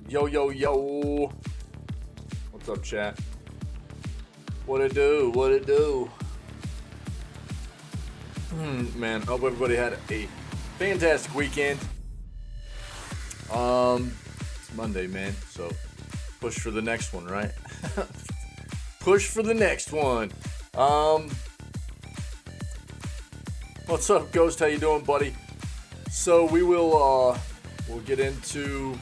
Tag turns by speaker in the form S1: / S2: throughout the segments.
S1: Yo, yo, yo. What's up, chat? What it do? What it do? Man, hope everybody had a fantastic weekend. It's Monday, man, so push for the next one, right? Push for the next one. What's up, Ghost? How you doing, buddy? So we will, we'll get into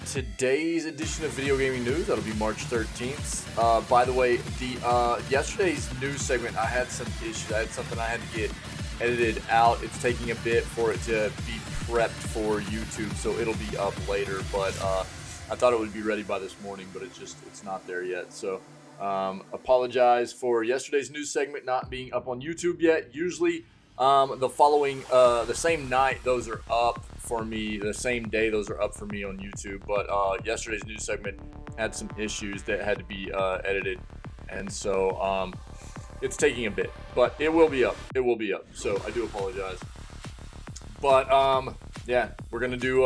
S1: today's edition of Video Gaming News. That'll be March 13th. By the way, the yesterday's news segment, I had some issues. I had something I had to get edited out. It's taking a bit for it to be prepped for YouTube, so it'll be up later. But I thought it would be ready by this morning, but it's not there yet. So apologize for yesterday's news segment not being up on YouTube yet. Usually the same night those are up for me, the same day those are up for me on YouTube, but yesterday's news segment had some issues that had to be edited, and so it's taking a bit, but it will be up. So I do apologize, but yeah, we're gonna do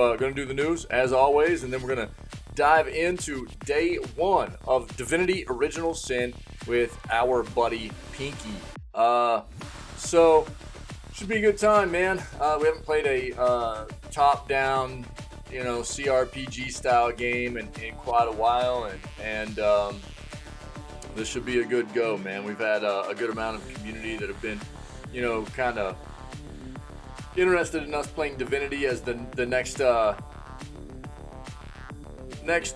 S1: the news as always, and then we're gonna dive into day one of Divinity Original Sin with our buddy Pinky. So should be a good time, man. We haven't played a top-down, CRPG style game in quite a while, and this should be a good go, man. We've had a good amount of community that have been, kind of interested in us playing Divinity as the next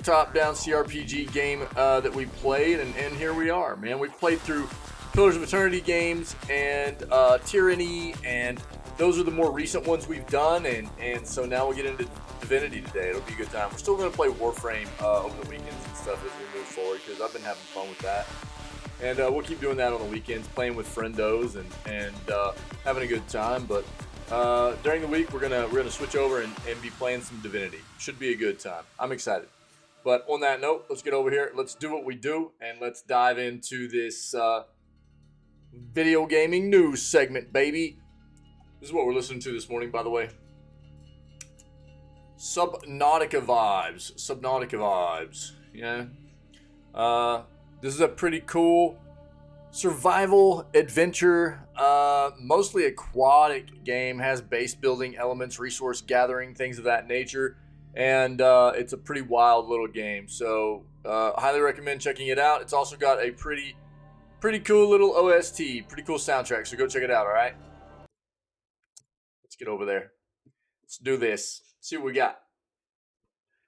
S1: top-down CRPG game that we played, and here we are, man. We've played through Pillars of Eternity games and Tyranny, and those are the more recent ones we've done, and so now we'll get into Divinity today. It'll be a good time. We're still going to play Warframe over the weekends and stuff as we move forward, because I've been having fun with that, and we'll keep doing that on the weekends, playing with friendos and having a good time. But during the week we're gonna switch over and be playing some Divinity. Should be a good time. I'm excited. But on that note, let's get over here, let's do what we do, and let's dive into this video gaming news segment, baby. This is what we're listening to this morning, by the way. Subnautica vibes. Yeah. This is a pretty cool survival adventure, mostly aquatic game. Has base building elements, resource gathering, things of that nature, and it's a pretty wild little game. So highly recommend checking it out. It's also got a pretty cool little OST, pretty cool soundtrack, so go check it out, all right? Let's get over there. Let's do this. See what we got.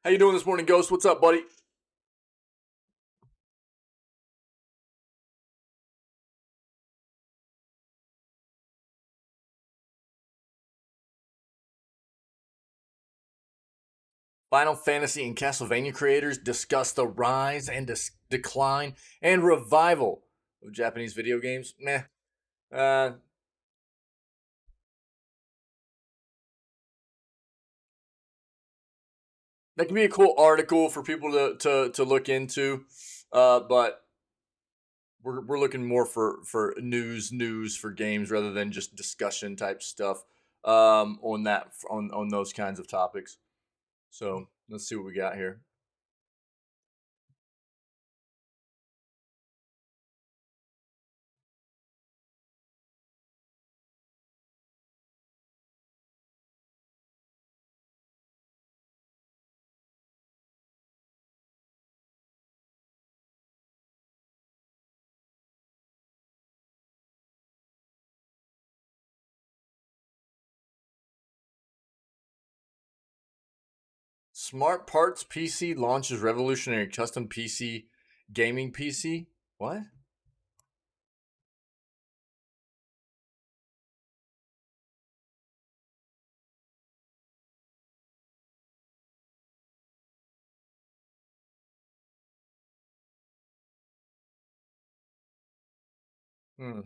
S1: How you doing this morning, Ghost? What's up, buddy? Final Fantasy and Castlevania creators discuss the rise and decline and revival of Japanese video games. Meh. That can be a cool article for people to look into, but we're looking more for news for games rather than just discussion type stuff on those kinds of topics. So let's see what we got here. Smart Parts PC launches revolutionary custom PC gaming PC. What? Hmm.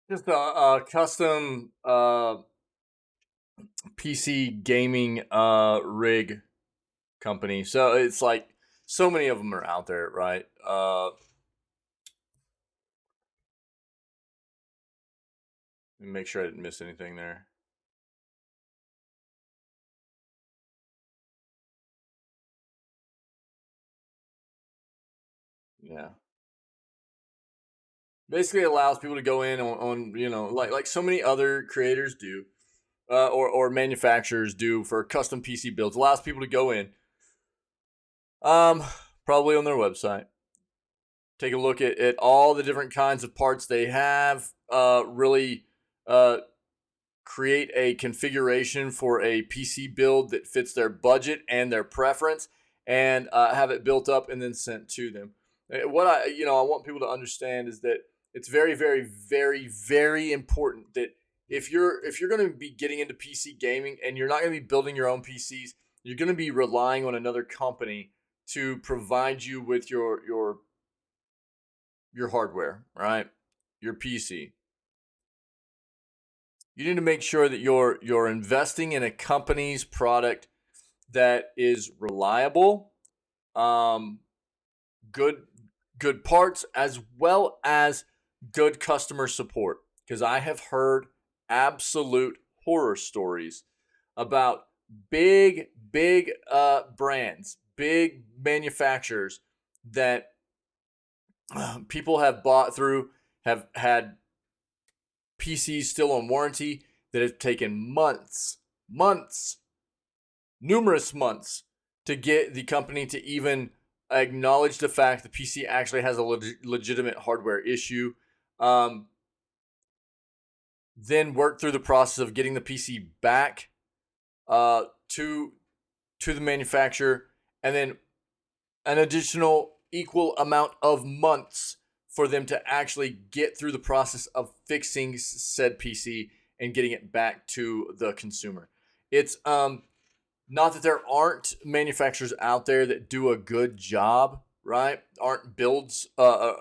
S1: Just a custom PC gaming rig company. So it's like so many of them are out there, right? Make sure I didn't miss anything there. Yeah. Basically allows people to go in on like so many other creators do, or manufacturers do for custom PC builds. Allows people to go in, um, probably on their website, take a look at all the different kinds of parts they have. Really, uh, create a configuration for a PC build that fits their budget and their preference, and have it built up and then sent to them. What I want people to understand is that it's very, very, very, very important that if you're going to be getting into PC gaming and you're not going to be building your own PCs, you're going to be relying on another company to provide you with your hardware, right? Your PC. You need to make sure that you're investing in a company's product that is reliable, um, good good parts, as well as good customer support. Because I have heard absolute horror stories about big brands, big manufacturers that people have bought through, have had PCs still on warranty that have taken months, numerous months to get the company to even acknowledge the fact the PC actually has a legitimate hardware issue. Um, then work through the process of getting the PC back to the manufacturer, and then an additional equal amount of months for them to actually get through the process of fixing said PC and getting it back to the consumer. It's not that there aren't manufacturers out there that do a good job, right? Aren't builders out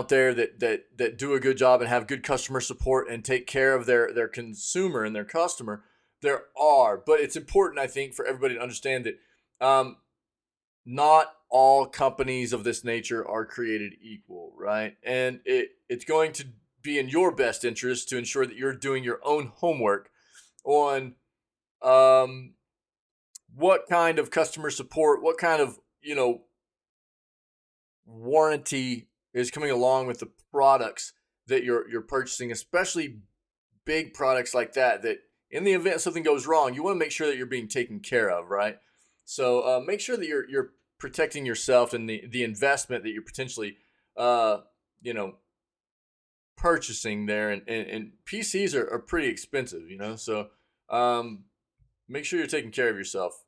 S1: there that do a good job and have good customer support and take care of their consumer and their customer. There are, but it's important, I think, for everybody to understand that not all companies of this nature are created equal, right? And it's going to be in your best interest to ensure that you're doing your own homework on what kind of customer support, what kind of warranty is coming along with the products that you're purchasing, especially big products like that. That in the event something goes wrong, you want to make sure that you're being taken care of, right? So make sure that you're protecting yourself and the investment that you're potentially uh, you know purchasing there. And PCs are pretty expensive, so make sure you're taking care of yourself.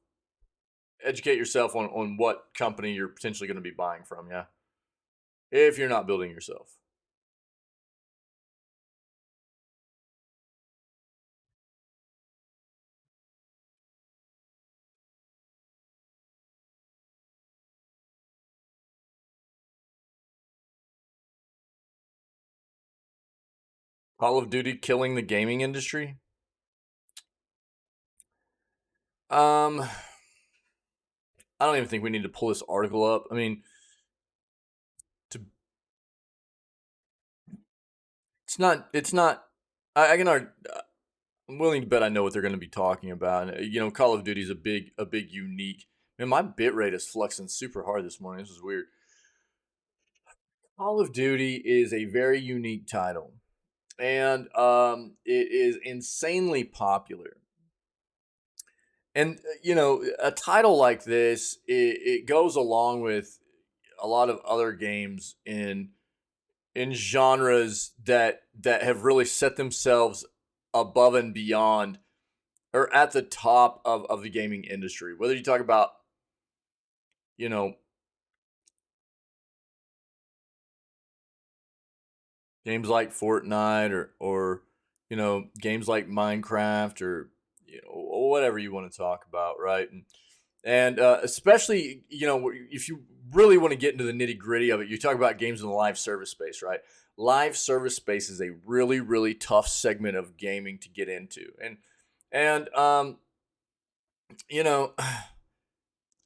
S1: Educate yourself on what company you're potentially going to be buying from, yeah, if you're not building yourself. Call of Duty killing the gaming industry. um I don't even think we need to pull this article up. I mean, to it's not I can I'm willing to bet I know what they're going to be talking about. Call of Duty is a big unique. Man, my bit rate is flexing super hard this morning. This is weird. Call of Duty is a very unique title, and it is insanely popular. And a title like this, it goes along with a lot of other games in genres that have really set themselves above and beyond, or at the top of the gaming industry. Whether you talk about, you know, games like Fortnite, or games like Minecraft, or whatever you want to talk about, right? And especially, if you really want to get into the nitty gritty of it, you talk about games in the live service space, right? Live service space is a really, really tough segment of gaming to get into, and you know,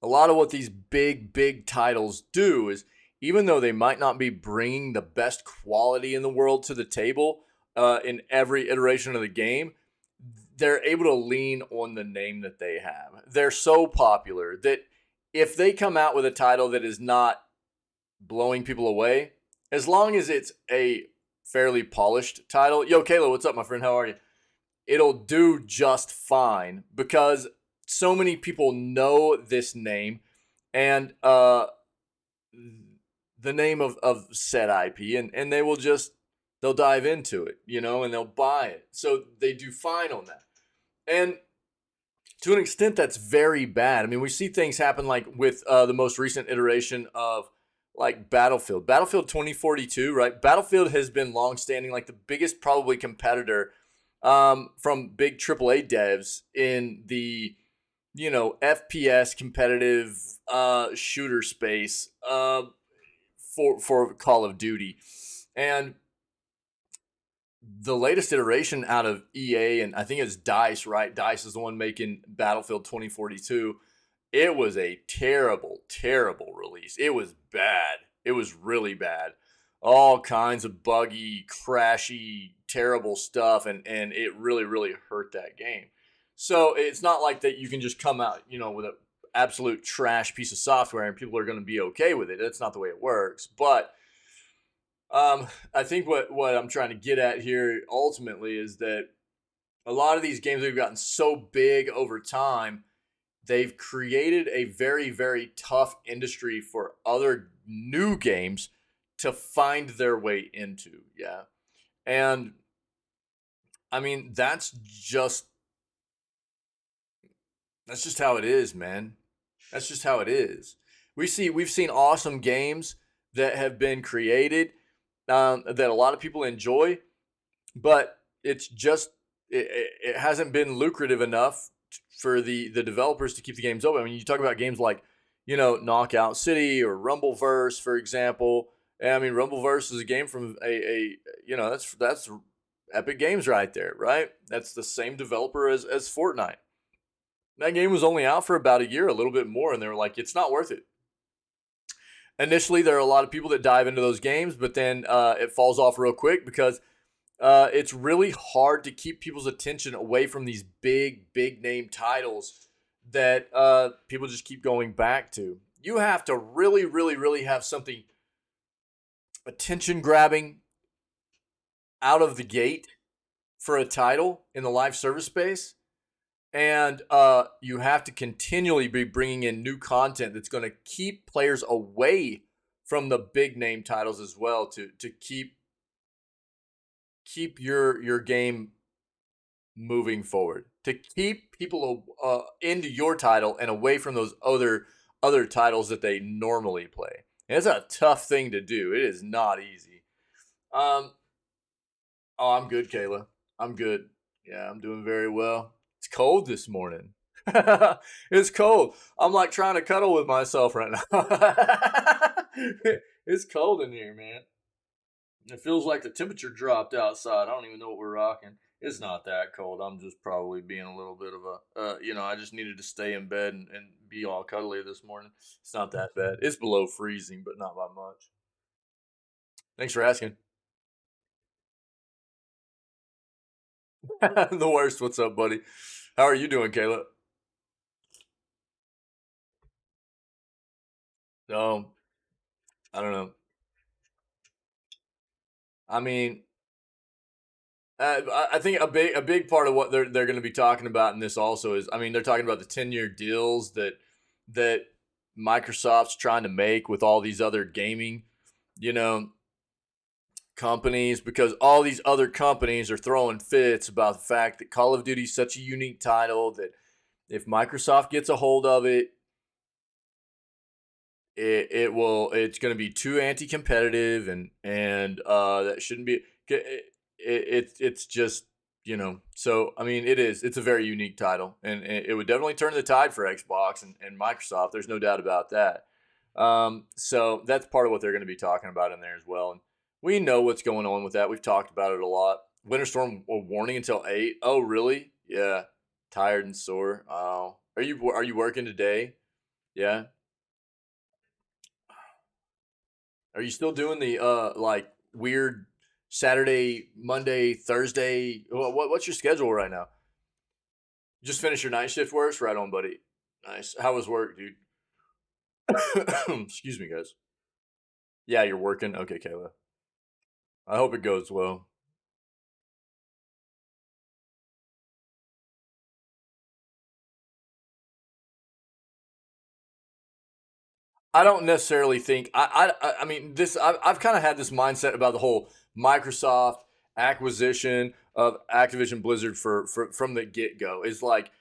S1: a lot of what these big titles do is, even though they might not be bringing the best quality in the world to the table in every iteration of the game, they're able to lean on the name that they have. They're so popular that if they come out with a title that is not blowing people away, as long as it's a fairly polished title. Yo, Kayla, what's up, my friend? How are you? It'll do just fine because so many people know this name and the name of said IP, and they will just, they'll dive into it, and they'll buy it. So they do fine on that. And to an extent, that's very bad. I mean, we see things happen like with the most recent iteration of like Battlefield 2042, right? Battlefield has been longstanding, like the biggest probably competitor from big AAA devs in the FPS competitive shooter space for Call of Duty. And the latest iteration out of EA, and I think it's DICE, right? DICE is the one making Battlefield 2042. It was a terrible release. It was bad. It was really bad. All kinds of buggy, crashy, terrible stuff, and it really hurt that game. So it's not like that you can just come out, with an absolute trash piece of software and people are going to be okay with it. That's not the way it works. But I think what I'm trying to get at here ultimately is that a lot of these games have gotten so big over time, they've created a very tough industry for other new games to find their way into. Yeah. And I mean, that's just how it is, man. That's just how it is. We've seen awesome games that have been created that a lot of people enjoy, but it hasn't been lucrative enough for the developers to keep the games open. I mean, you talk about games like Knockout City or Rumbleverse, for example. And I mean, Rumbleverse is a game from a that's Epic Games right there, right? That's the same developer as Fortnite. That game was only out for about a year, a little bit more, and they were like, it's not worth it. Initially, there are a lot of people that dive into those games, but then it falls off real quick because it's really hard to keep people's attention away from these big name titles that people just keep going back to. You have to really have something attention grabbing out of the gate for a title in the live service space. And you have to continually be bringing in new content that's going to keep players away from the big name titles as well to keep your game moving forward, to keep people into your title and away from those other titles that they normally play. And it's a tough thing to do. It is not easy. Oh, I'm good, Kayla. I'm good. Yeah, I'm doing very well. It's cold this morning. It's cold. I'm like trying to cuddle with myself right now. It's cold in here, man. It feels like the temperature dropped outside. I don't even know what we're rocking. It's not that cold. I'm just probably being a little bit of a, I just needed to stay in bed and be all cuddly this morning. It's not that bad. It's below freezing, but not by much. Thanks for asking. The worst. What's up, buddy? How are you doing, Caleb? No, I don't know. I mean, I think a big part of what they're going to be talking about in this also is, I mean, they're talking about the 10-year deals that Microsoft's trying to make with all these other gaming, you know, companies, because all these other companies are throwing fits about the fact that Call of Duty is such a unique title that if Microsoft gets a hold of it, it's going to be too anti-competitive, and that shouldn't be it's just, so I mean, it's a very unique title, and it would definitely turn the tide for Xbox and Microsoft. There's no doubt about that. So that's part of what they're going to be talking about in there as well, and we know what's going on with that. We've talked about it a lot. Winter storm warning until 8. Oh really? Yeah. Tired and sore. Oh, Are you working today? Yeah. Are you still doing the like weird Saturday, Monday, Thursday? What's your schedule right now? Just finished your night shift work? Right on, buddy. Nice. How was work, dude? Excuse me, guys. Yeah, you're working. Okay, Kayla. I hope it goes well. I don't necessarily think I mean this. I've kind of had this mindset about the whole Microsoft acquisition of Activision Blizzard for from the get go. Is like,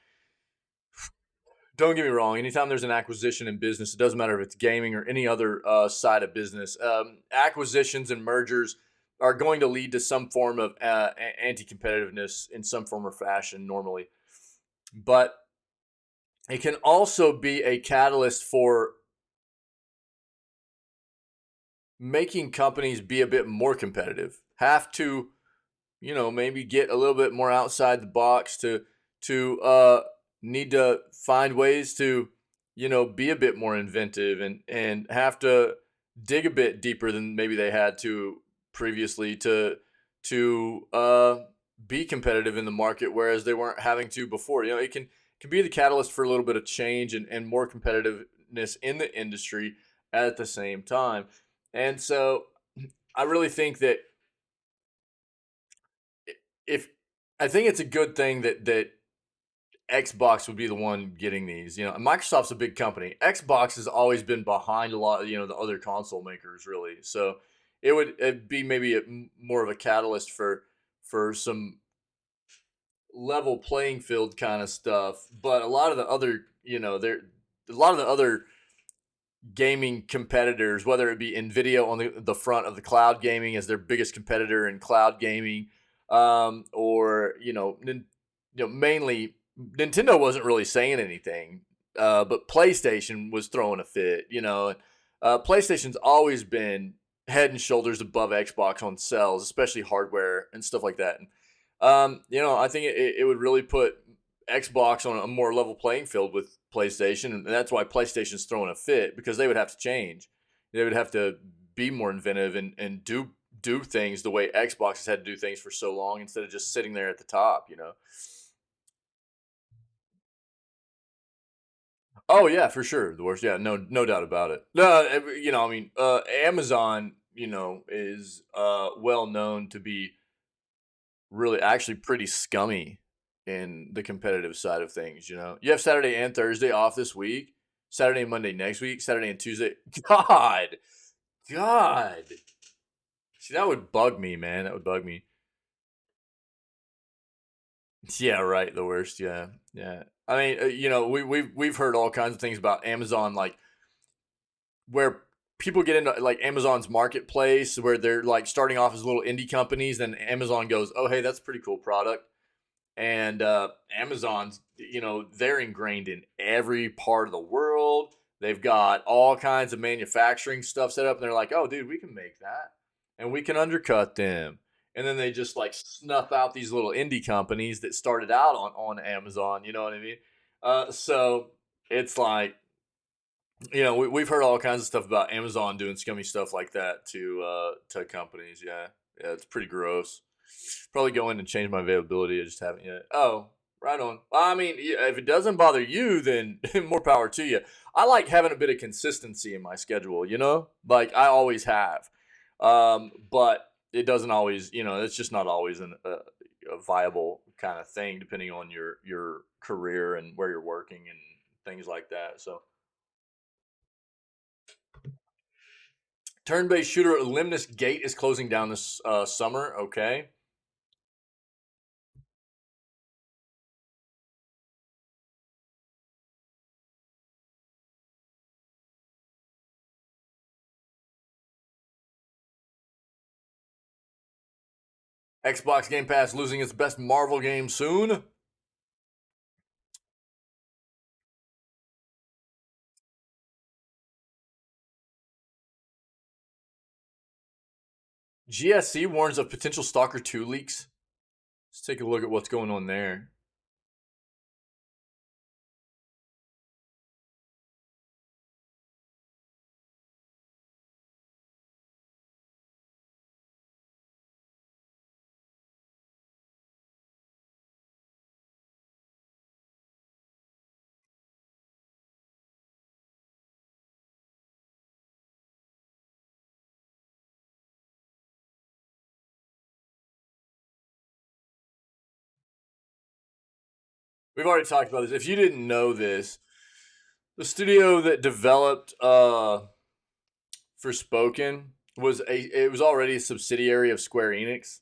S1: don't get me wrong. Anytime there's an acquisition in business, it doesn't matter if it's gaming or any other side of business. Acquisitions and mergers are going to lead to some form of anti-competitiveness in some form or fashion normally, but it can also be a catalyst for making companies be a bit more competitive. Have to, maybe get a little bit more outside the box to need to find ways to, be a bit more inventive and have to dig a bit deeper than maybe they had to previously to be competitive in the market, whereas they weren't having to before. It can be the catalyst for a little bit of change and more competitiveness in the industry at the same time. And so I really think that if I think it's a good thing that Xbox would be the one getting these. Microsoft's a big company. Xbox has always been behind a lot of the other console makers, really. So it'd be maybe more of a catalyst for some level playing field kind of stuff. But a lot of the other, there a lot of the other gaming competitors, whether it be Nvidia on the front of the cloud gaming as their biggest competitor in cloud gaming, or mainly Nintendo wasn't really saying anything, but PlayStation was throwing a fit. PlayStation's always been head and shoulders above Xbox on sales, especially hardware and stuff like that. And, I think it would really put Xbox on a more level playing field with PlayStation, and that's why PlayStation's throwing a fit, because they would have to change. They would have to be more inventive and do things the way Xbox has had to do things for so long, instead of just sitting there at the top. Oh yeah, for sure, the worst. Yeah, no doubt about it. No, I mean, Amazon, is well known to be really actually pretty scummy in the competitive side of things. You have Saturday and Thursday off this week, Saturday and Monday next week, Saturday and Tuesday. God. See, that would bug me, man. That would bug me. Yeah, right. The worst. Yeah, yeah. I mean, we've heard all kinds of things about Amazon, like where people get into like Amazon's marketplace, where they're like starting off as little indie companies, then Amazon goes, "Oh, hey, that's a pretty cool product." And Amazon's, they're ingrained in every part of the world. They've got all kinds of manufacturing stuff set up, and they're like, "Oh, dude, we can make that, and we can undercut them." And then they just like snuff out these little indie companies that started out on Amazon. You know what I mean? So it's like, we've heard all kinds of stuff about Amazon doing scummy stuff like that to companies. Yeah, yeah, it's pretty gross. Probably go in and change my availability. I just haven't yet. Oh, right on. Well, I mean, yeah, if it doesn't bother you, then more power to you. I like having a bit of consistency in my schedule. Like I always have, but it doesn't always. It's just not always a viable kind of thing, depending on your career and where you're working and things like that. So, turn-based shooter Limnus Gate is closing down this summer. Okay. Xbox Game Pass losing its best Marvel game soon. GSC warns of potential Stalker 2 leaks. Let's take a look at what's going on there. we've already talked about this. If you didn't know this, the studio that developed Forspoken was already a subsidiary of Square Enix,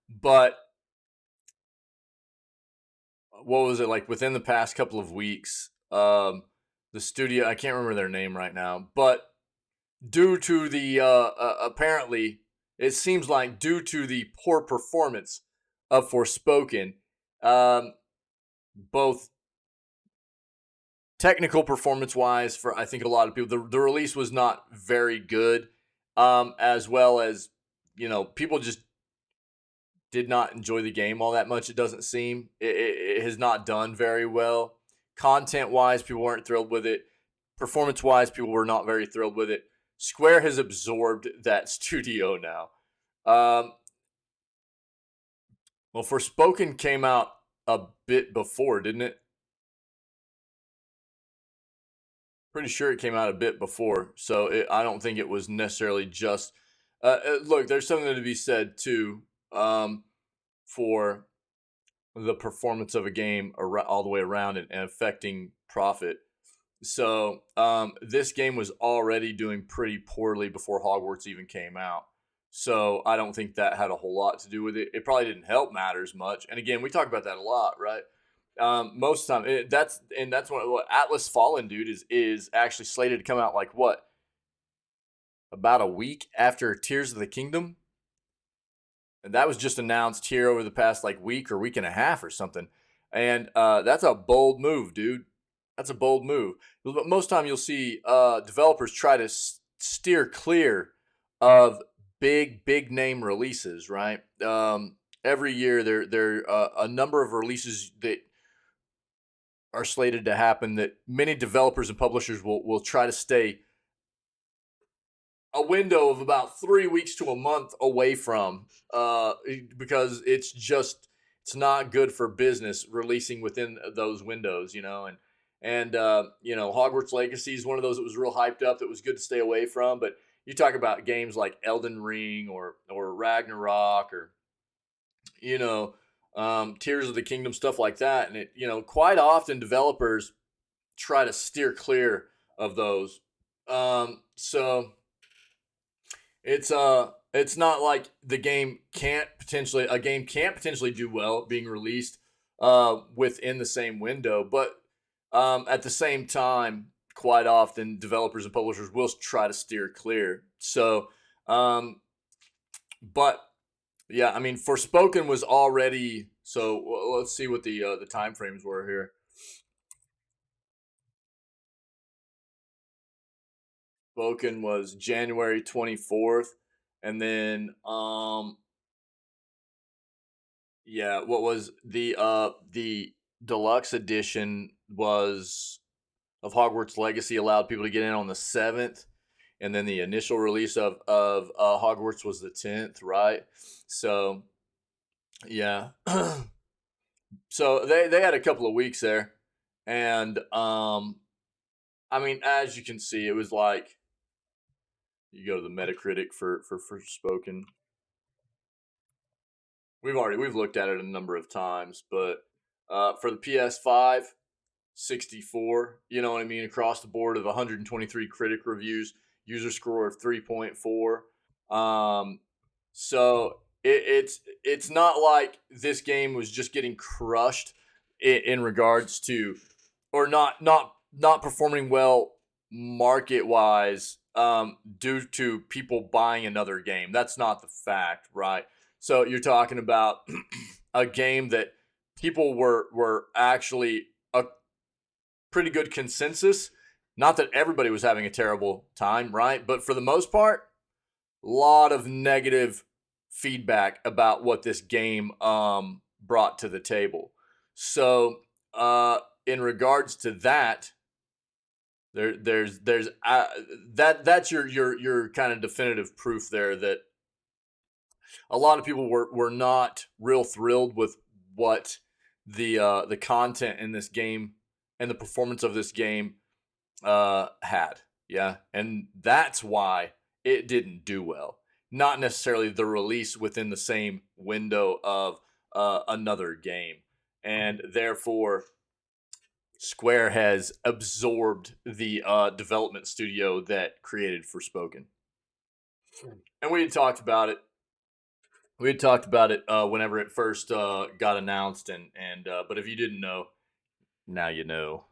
S1: but what was it like within the past couple of weeks? The studio, I can't remember their name right now, but due to the apparently, it seems like due to the poor performance of Forspoken, um, both technical performance wise, for I think a lot of people, the release was not very good, as well as people just did not enjoy the game all that much. It doesn't seem it has not done very well. Content wise, people weren't thrilled with it. Performance wise, people were not very thrilled with it. Square has absorbed that studio now. Well, Forspoken came out a bit before, didn't it? Pretty sure it came out a bit before, so I don't think it was necessarily just. Look, there's something to be said too, for the performance of a game all the way around and affecting profit. So this game was already doing pretty poorly before Hogwarts even came out. So I don't think that had a whole lot to do with it. It probably didn't help matters much. And again, we talk about that a lot, right? Most of the time, that's what Atlas Fallen, dude, is actually slated to come out like what, about a week after Tears of the Kingdom, and that was just announced here over the past like week or week and a half or something. And that's a bold move, dude. That's a bold move. But most time you'll see developers try to steer clear of big name releases, right? Every year there are a number of releases that are slated to happen that many developers and publishers will try to stay a window of about 3 weeks to a month away from, because it's not good for business releasing within those windows, and Hogwarts Legacy is one of those that was real hyped up that was good to stay away from. But you talk about games like Elden Ring or Ragnarok or Tears of the Kingdom, stuff like that, and it quite often developers try to steer clear of those. So it's not like a game can't potentially do well being released within the same window, but at the same time, quite often developers and publishers will try to steer clear. So, but yeah, I mean, Forspoken was already. So let's see what the time frames were here. Spoken was January 24th, and then yeah, what was the deluxe edition was of Hogwarts Legacy allowed people to get in on the 7th, and then the initial release of Hogwarts was the 10th, right? So yeah, so they had a couple of weeks there, and I mean, as you can see, it was like you go to the Metacritic for Spoken. We've looked at it a number of times, but for the PS5, 64. You know what I mean? Across the board of 123 critic reviews, user score of 3.4. So it's not like this game was just getting crushed in regards to, or not performing well market wise, due to people buying another game. That's not the fact, right? So you're talking about a game that people were actually a pretty good consensus. Not that everybody was having a terrible time, right? But for the most part, a lot of negative feedback about what this game brought to the table. So in regards to that, there's that's your kind of definitive proof there that a lot of people were not real thrilled with what the content in this game and the performance of this game had. Yeah, and that's why it didn't do well. Not necessarily the release within the same window of another game. and therefore Square has absorbed the development studio that created Forspoken. And we had talked about it. We had talked about it whenever it first got announced, and but if you didn't know, now you know.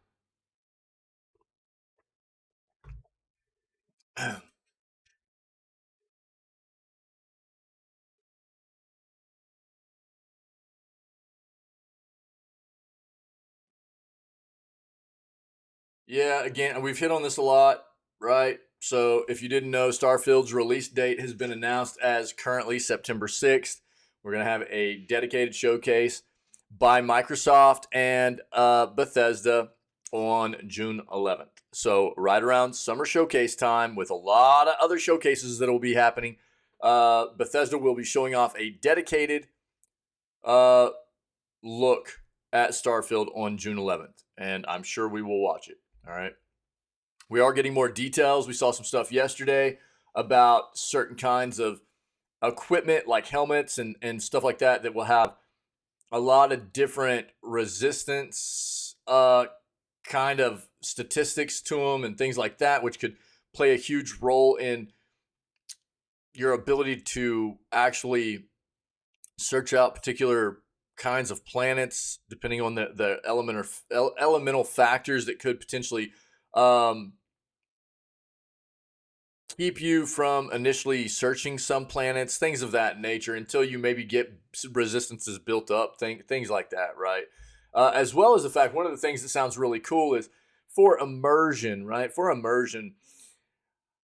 S1: Yeah, again, we've hit on this a lot, right? So if you didn't know, Starfield's release date has been announced as currently September 6th. We're going to have a dedicated showcase by Microsoft and Bethesda on June 11th. So right around summer showcase time, with a lot of other showcases that will be happening, Bethesda will be showing off a dedicated uh, look at Starfield on June 11th. And I'm sure we will watch it. All right. We are getting more details. We saw some stuff yesterday about certain kinds of equipment like helmets and stuff like that that will have a lot of different resistance kind of statistics to them and things like that, which could play a huge role in your ability to actually search out particular kinds of planets depending on the elemental factors that could potentially um, keep you from initially searching some planets, things of that nature, until you maybe get resistances built up, things like that, right? As well as the fact, one of the things that sounds really cool is for immersion, right? For immersion,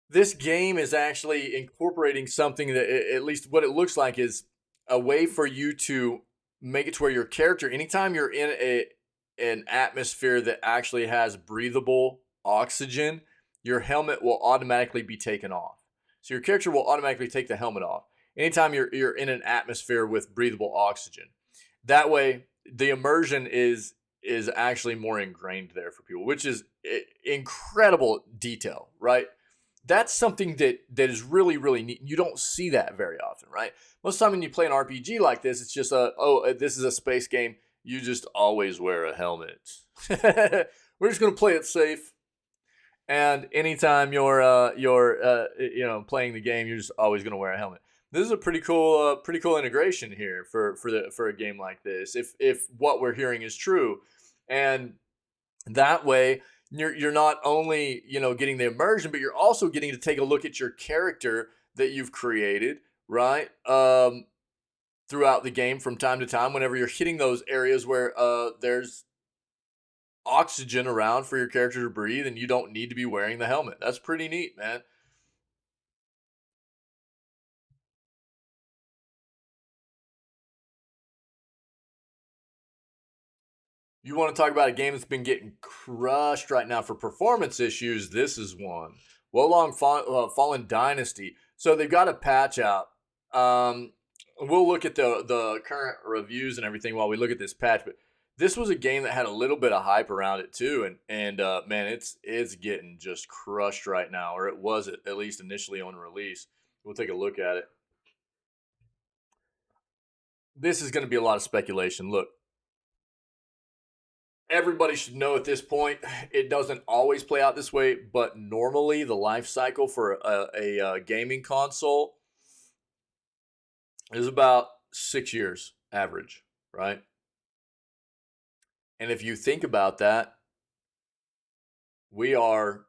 S1: this game is actually incorporating something that, at least what it looks like, is a way for you to make it to where your character, anytime you're in an atmosphere that actually has breathable oxygen, your helmet will automatically be taken off. So your character will automatically take the helmet off anytime you're in an atmosphere with breathable oxygen. That way, the immersion is actually more ingrained there for people, which is incredible detail, right? That's something that is really really neat. You don't see that very often, right? Most of the time when you play an RPG like this, it's just this is a space game. You just always wear a helmet. We're just gonna play it safe. And anytime you're playing the game, you're just always gonna wear a helmet. This is a pretty cool integration here for a game like this. If what we're hearing is true, and that way you're not only getting the immersion, but you're also getting to take a look at your character that you've created, right? Throughout the game from time to time, whenever you're hitting those areas where there's oxygen around for your character to breathe, and you don't need to be wearing the helmet. That's pretty neat, man. You want to talk about a game that's been getting crushed right now for performance issues? This is one. Fallen Dynasty. So they've got a patch out. We'll look at the current reviews and everything while we look at this patch. But this was a game that had a little bit of hype around it too, and man, it's getting just crushed right now, or it was at least initially on release. We'll take a look at it. This is going to be a lot of speculation. Look, everybody should know at this point, it doesn't always play out this way, but normally the life cycle for a gaming console is about 6 years average, right? And if you think about that, we are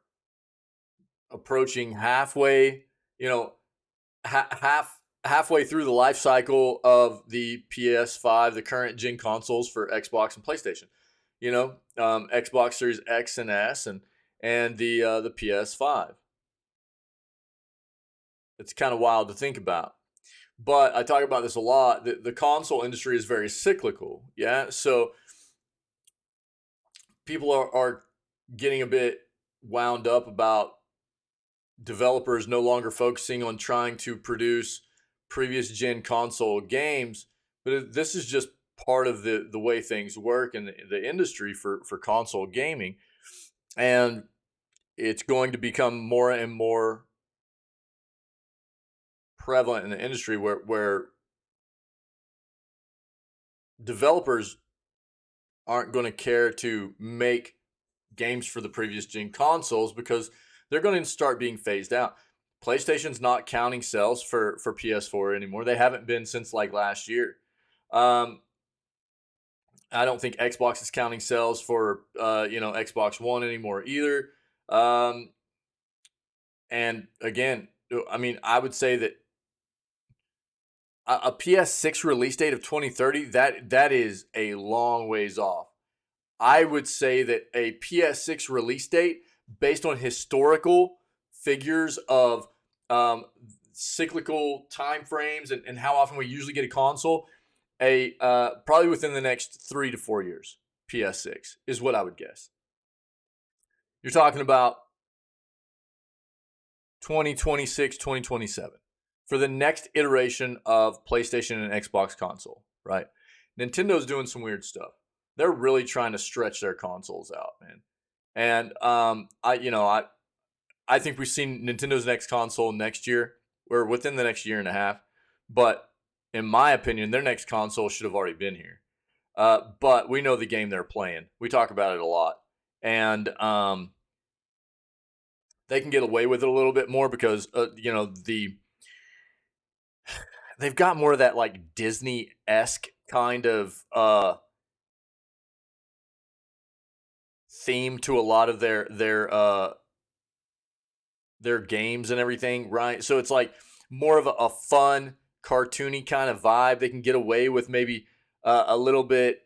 S1: approaching halfway, halfway through the life cycle of the PS5, the current gen consoles for Xbox and PlayStation. Xbox Series X and S, and the PS5. It's kind of wild to think about. But I talk about this a lot. The console industry is very cyclical. Yeah. So people are getting a bit wound up about developers no longer focusing on trying to produce previous gen console games. But this is just part of the way things work in the industry for console gaming. And it's going to become more and more prevalent in the industry where developers aren't going to care to make games for the previous gen consoles because they're going to start being phased out. PlayStation's not counting sales for PS4 anymore. They haven't been since like last year. Um, I don't think Xbox is counting sales for Xbox One anymore either. Um, and again, I mean, I would say that a PS6 release date of 2030 that is a long ways off. I would say that a PS6 release date, based on historical figures of cyclical time frames and how often we usually get a console, probably within the next 3 to 4 years, PS6 is what I would guess. You're talking about 2026, 2027 for the next iteration of PlayStation and Xbox console, right? Nintendo's doing some weird stuff. They're really trying to stretch their consoles out, man. And I think we've seen Nintendo's next console next year or within the next year and a half. But in my opinion, their next console should have already been here. But we know the game they're playing. We talk about it a lot, and they can get away with it a little bit more because they've got more of that like Disney-esque kind of theme to a lot of their games and everything, right? So it's like more of a fun, cartoony kind of vibe. They can get away with maybe a little bit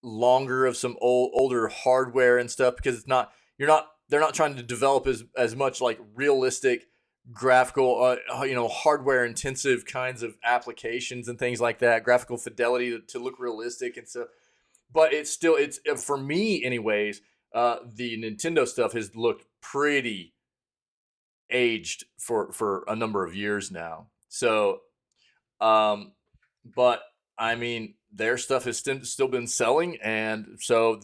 S1: longer of some older hardware and stuff because it's not they're not trying to develop as much like realistic graphical hardware intensive kinds of applications and things like that, graphical fidelity to look realistic and so. But it's for me anyways. The Nintendo stuff has looked pretty aged for a number of years now. So, but I mean, their stuff has still been selling, and so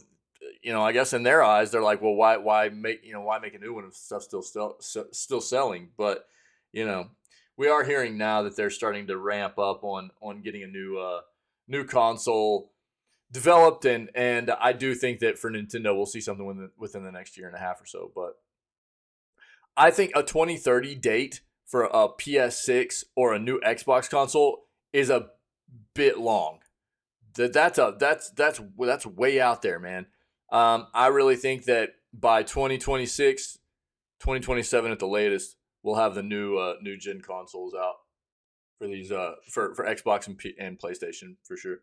S1: I guess in their eyes, they're like, well, why make a new one if stuff's still selling? But we are hearing now that they're starting to ramp up on getting a new console developed, and I do think that for Nintendo, we'll see something within the next year and a half or so. But I think a 2030 date for a PS6 or a new Xbox console is a bit long. That's way out there, man. I really think that by 2026, 2027 at the latest, we'll have the new gen consoles out for these for Xbox and PlayStation for sure.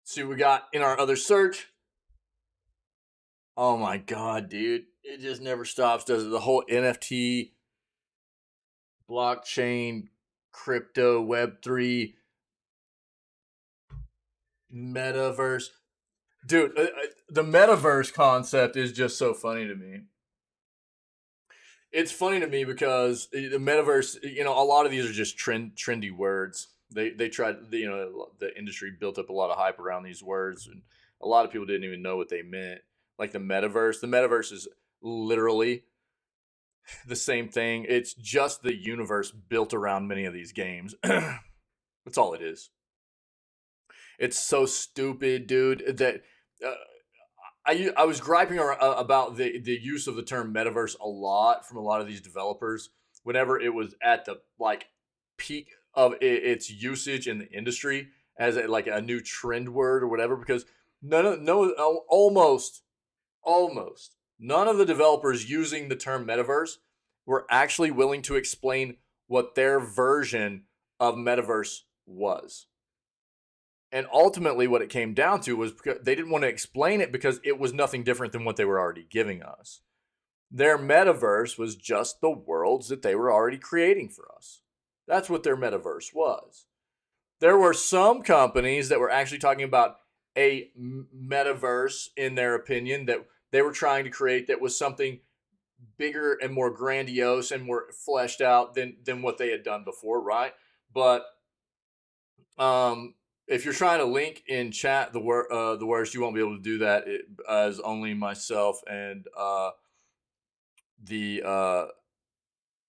S1: See what we got in our other search. Oh my god, dude. It just never stops, does it? The whole NFT, blockchain, crypto, web3, metaverse. Dude, the metaverse concept is just so funny to me. It's funny to me because the metaverse, a lot of these are just trendy words. They tried, the industry built up a lot of hype around these words, and a lot of people didn't even know what they meant. Like the metaverse. The metaverse is literally the same thing. It's just the universe built around many of these games. That's all it is. It's so stupid, dude. That uh, I was griping about the use of the term metaverse a lot from a lot of these developers whenever it was at the like peak of its usage in the industry as like a new trend word or whatever, because almost none of the developers using the term metaverse were actually willing to explain what their version of metaverse was. And ultimately, what it came down to was because they didn't want to explain it because it was nothing different than what they were already giving us. Their metaverse was just the worlds that they were already creating for us. That's what their metaverse was. There were some companies that were actually talking about a metaverse, in their opinion, that they were trying to create that was something bigger and more grandiose and more fleshed out than what they had done before, right? But if you're trying to link in chat the worst, you won't be able to do that, as only myself and the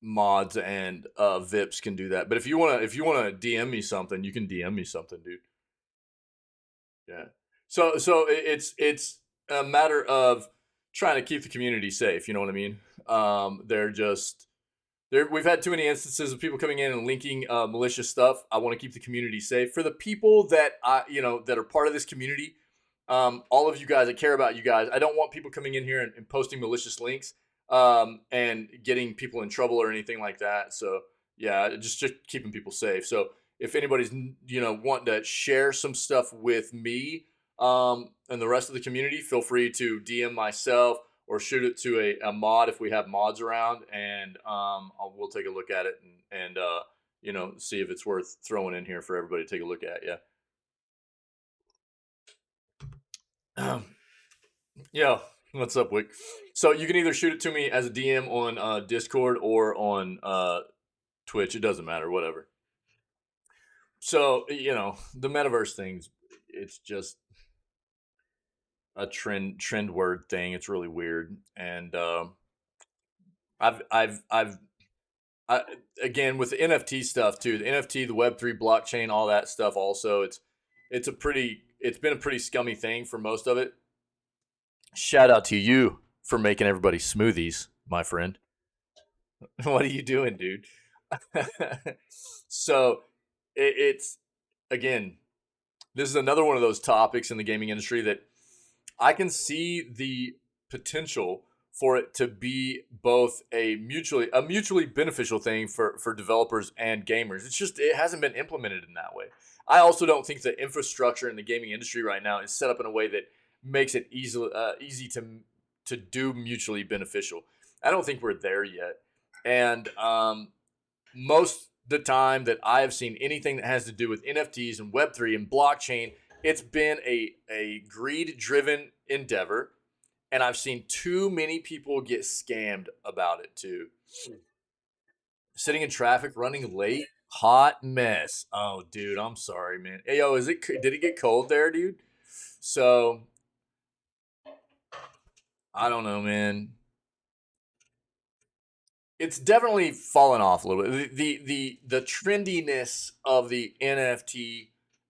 S1: mods and Vips can do that. But if you wanna DM me something, you can DM me something, dude. Yeah. So it's a matter of trying to keep the community safe. You know what I mean? They're just we've had too many instances of people coming in and linking malicious stuff. I want to keep the community safe for the people that that are part of this community. All of you guys, I care about you guys. I don't want people coming in here and posting malicious links and getting people in trouble or anything like that. So yeah, just keeping people safe. So if anybody's wanting to share some stuff with me and the rest of the community, feel free to DM myself or shoot it to a mod if we have mods around, and we'll take a look at it and see if it's worth throwing in here for everybody to take a look at. Yeah. Yeah. What's up, Wick? So you can either shoot it to me as a DM on Discord or on Twitch. It doesn't matter, whatever. So the metaverse things, it's just a trend word thing. It's really weird, and I've again with the NFT stuff too. The NFT, the Web3 blockchain, all that stuff. Also, it's been a pretty scummy thing for most of it. Shout out to you for making everybody smoothies, my friend. What are you doing, dude? So it's again, this is another one of those topics in the gaming industry that I can see the potential for it to be both a mutually beneficial thing for developers and gamers. It's just it hasn't been implemented in that way. I also don't think the infrastructure in the gaming industry right now is set up in a way that makes it easy to do mutually beneficial. I don't think we're there yet, and most the time that I have seen anything that has to do with NFTs and Web3 and blockchain, it's been a greed driven endeavor, and I've seen too many people get scammed about it too. Sitting in traffic, running late, hot mess. Oh, dude, I'm sorry, man. Hey, yo, did it get cold there, dude? So I don't know, man. It's definitely fallen off a little bit. The trendiness of the NFT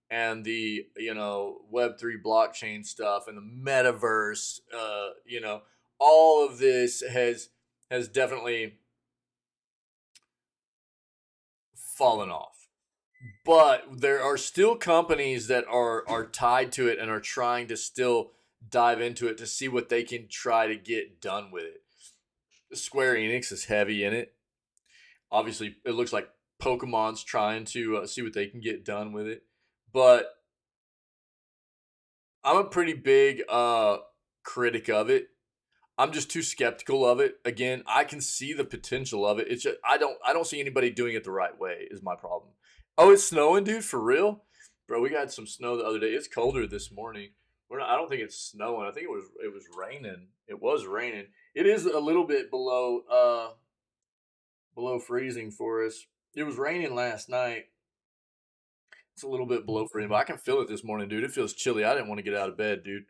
S1: and the Web3 blockchain stuff and the metaverse, all of this has definitely fallen off. But there are still companies that are tied to it and are trying to still dive into it to see what they can try to get done with it. Square Enix is heavy in it. Obviously, it looks like Pokemon's trying to see what they can get done with it. But I'm a pretty big critic of it. I'm just too skeptical of it. Again, I can see the potential of it. It's just I don't see anybody doing it the right way is my problem. Oh, it's snowing, dude, for real? Bro, we got some snow the other day. It's colder this morning. I don't think it's snowing. I think it was raining. It was raining. It is a little bit below freezing for us. It was raining last night. It's a little bit below freezing, but I can feel it this morning, dude. It feels chilly. I didn't want to get out of bed, dude.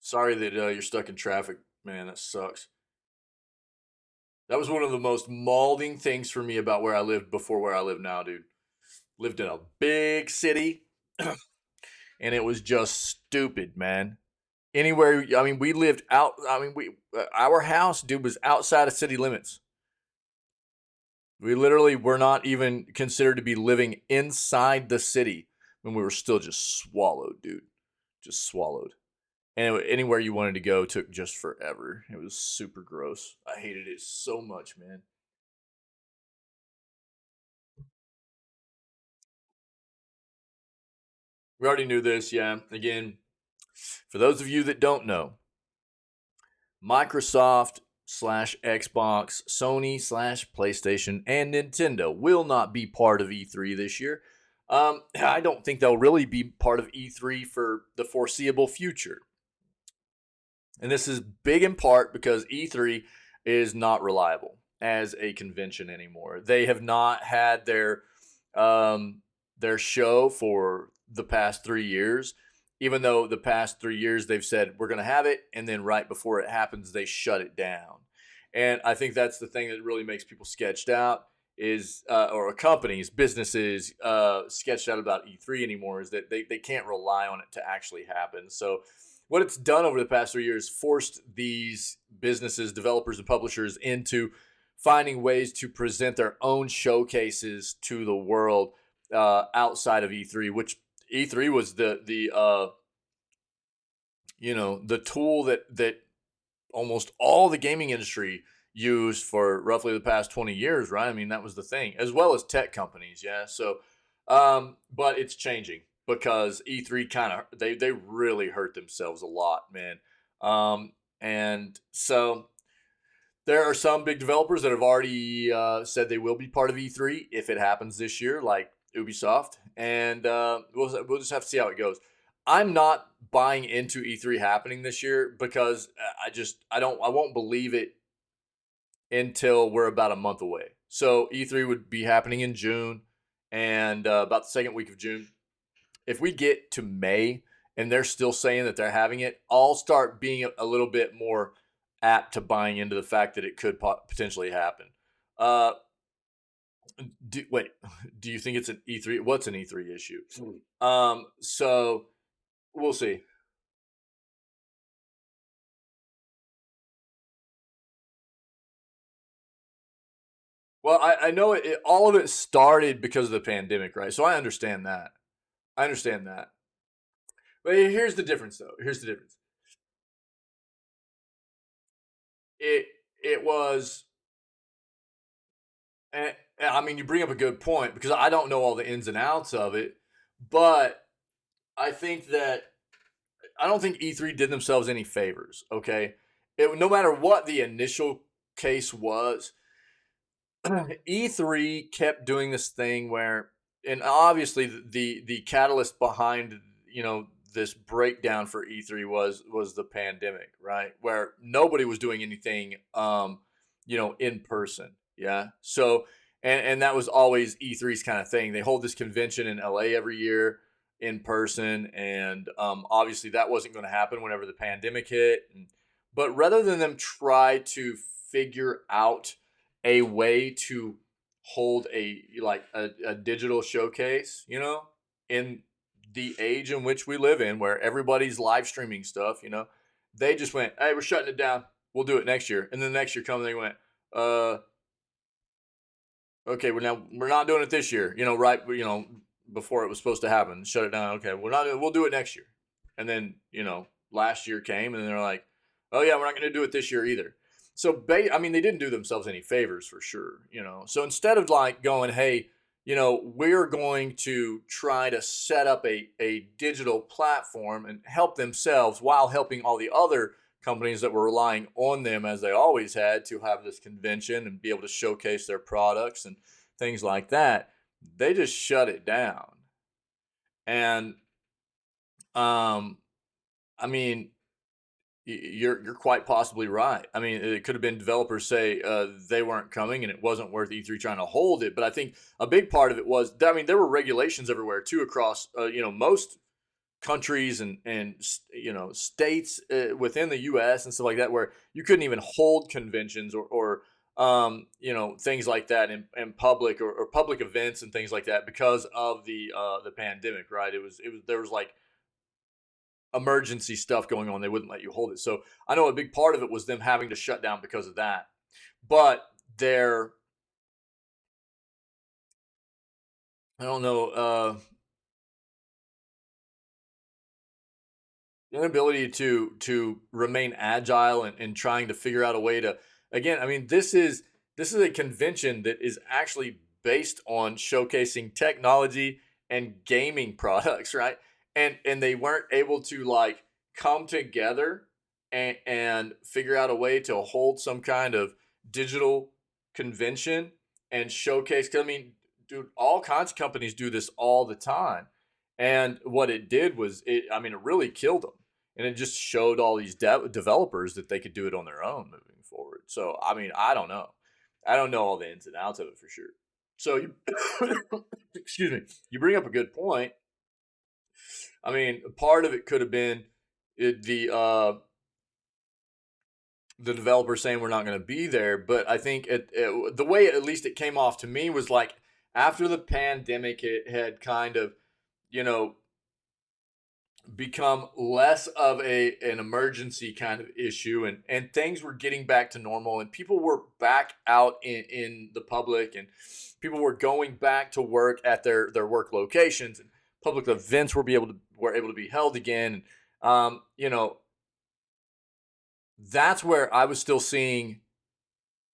S1: Sorry that you're stuck in traffic, man. That sucks. That was one of the most mauling things for me about where I lived before where I live now, dude. Lived in a big city, and it was just stupid, man. Anywhere, I mean, we lived out. I mean, our house, dude, was outside of city limits. We literally were not even considered to be living inside the city when we were still just swallowed, dude. Just swallowed. And anywhere you wanted to go took just forever. It was super gross. I hated it so much, man. We already knew this, yeah. Again, for those of you that don't know, Microsoft slash Xbox, Sony slash PlayStation, and Nintendo will not be part of E3 this year. I don't think they'll really be part of E3 for the foreseeable future. And this is big in part because E3 is not reliable as a convention anymore. They have not had their their show for the past 3 years, even though the past 3 years they've said we're going to have it, and then right before it happens they shut it down. And I think that's the thing that really makes people sketched out is or companies, businesses sketched out about E3 anymore, is that they can't rely on it to actually happen. So what it's done over the past 3 years forced these businesses, developers, and publishers into finding ways to present their own showcases to the world outside of E3, which E3 was the tool that almost all the gaming industry used for roughly the past 20 years, right? I mean, that was the thing, as well as tech companies, yeah. So, but it's changing because E3 kind of they really hurt themselves a lot, man. And so there are some big developers that have already said they will be part of E3 if it happens this year, like Ubisoft, and we'll just have to see how it goes. I'm not buying into E3 happening this year because I won't believe it until we're about a month away. So E3 would be happening in June, and about the second week of June. If we get to May and they're still saying that they're having it, I'll start being a little bit more apt to buying into the fact that it could potentially happen. Uh, wait, do you think it's an E3? What's an E3 issue? So we'll see. Well, I know all of it started because of the pandemic, right? So I understand that. I understand that. But here's the difference, though. Here's the difference. It it was, and I mean, you bring up a good point because I don't know all the ins and outs of it, but I think that I don't think E3 did themselves any favors. Okay, no matter what the initial case was, E3 kept doing this thing where, and obviously the catalyst behind this breakdown for E3 was the pandemic, right? Where nobody was doing anything, in person. Yeah, so and that was always E3's kind of thing. They hold this convention in LA every year in person, and obviously that wasn't going to happen whenever the pandemic hit. But rather than them try to figure out a way to hold a digital showcase, in the age in which we live in, where everybody's live streaming stuff, they just went, "Hey, we're shutting it down. We'll do it next year." And then the next year come, they went, "Uh, okay, we're not doing it this year." Right? Before it was supposed to happen, shut it down. Okay, we're not. We'll do it next year. And then last year came, and they're like, "Oh yeah, we're not going to do it this year either." So I mean, they didn't do themselves any favors for sure. So instead of like going, "Hey, we're going to try to set up a digital platform and help themselves while helping all the other companies that were relying on them as they always had to have this convention and be able to showcase their products and things like that," they just shut it down. And I mean, you're quite possibly right. I mean, it could have been developers say they weren't coming and it wasn't worth E3 trying to hold it. But I think a big part of it was, I mean, there were regulations everywhere too across most countries and states within the U.S. and stuff like that, where you couldn't even hold conventions or things like that in public, or public events and things like that because of the pandemic, right? It was there was like emergency stuff going on. They wouldn't let you hold it. So I know a big part of it was them having to shut down because of that. But their, I don't know, inability to remain agile and trying to figure out a way to, again, I mean, this is a convention that is actually based on showcasing technology and gaming products, right? And they weren't able to like come together and figure out a way to hold some kind of digital convention and showcase. 'Cause I mean, dude, all kinds of companies do this all the time. And what it did was, I mean, it really killed them, and it just showed all these developers that they could do it on their own moving forward. So I mean, I don't know all the ins and outs of it for sure. So you, excuse me, you bring up a good point. I mean, part of it could have been the developer saying we're not going to be there, but I think the way at least it came off to me was like after the pandemic, it had kind of, you know, become less of an emergency kind of issue, and things were getting back to normal, and people were back out in the public, and people were going back to work at their work locations, and public events were able to be held again. You know, that's where I was still seeing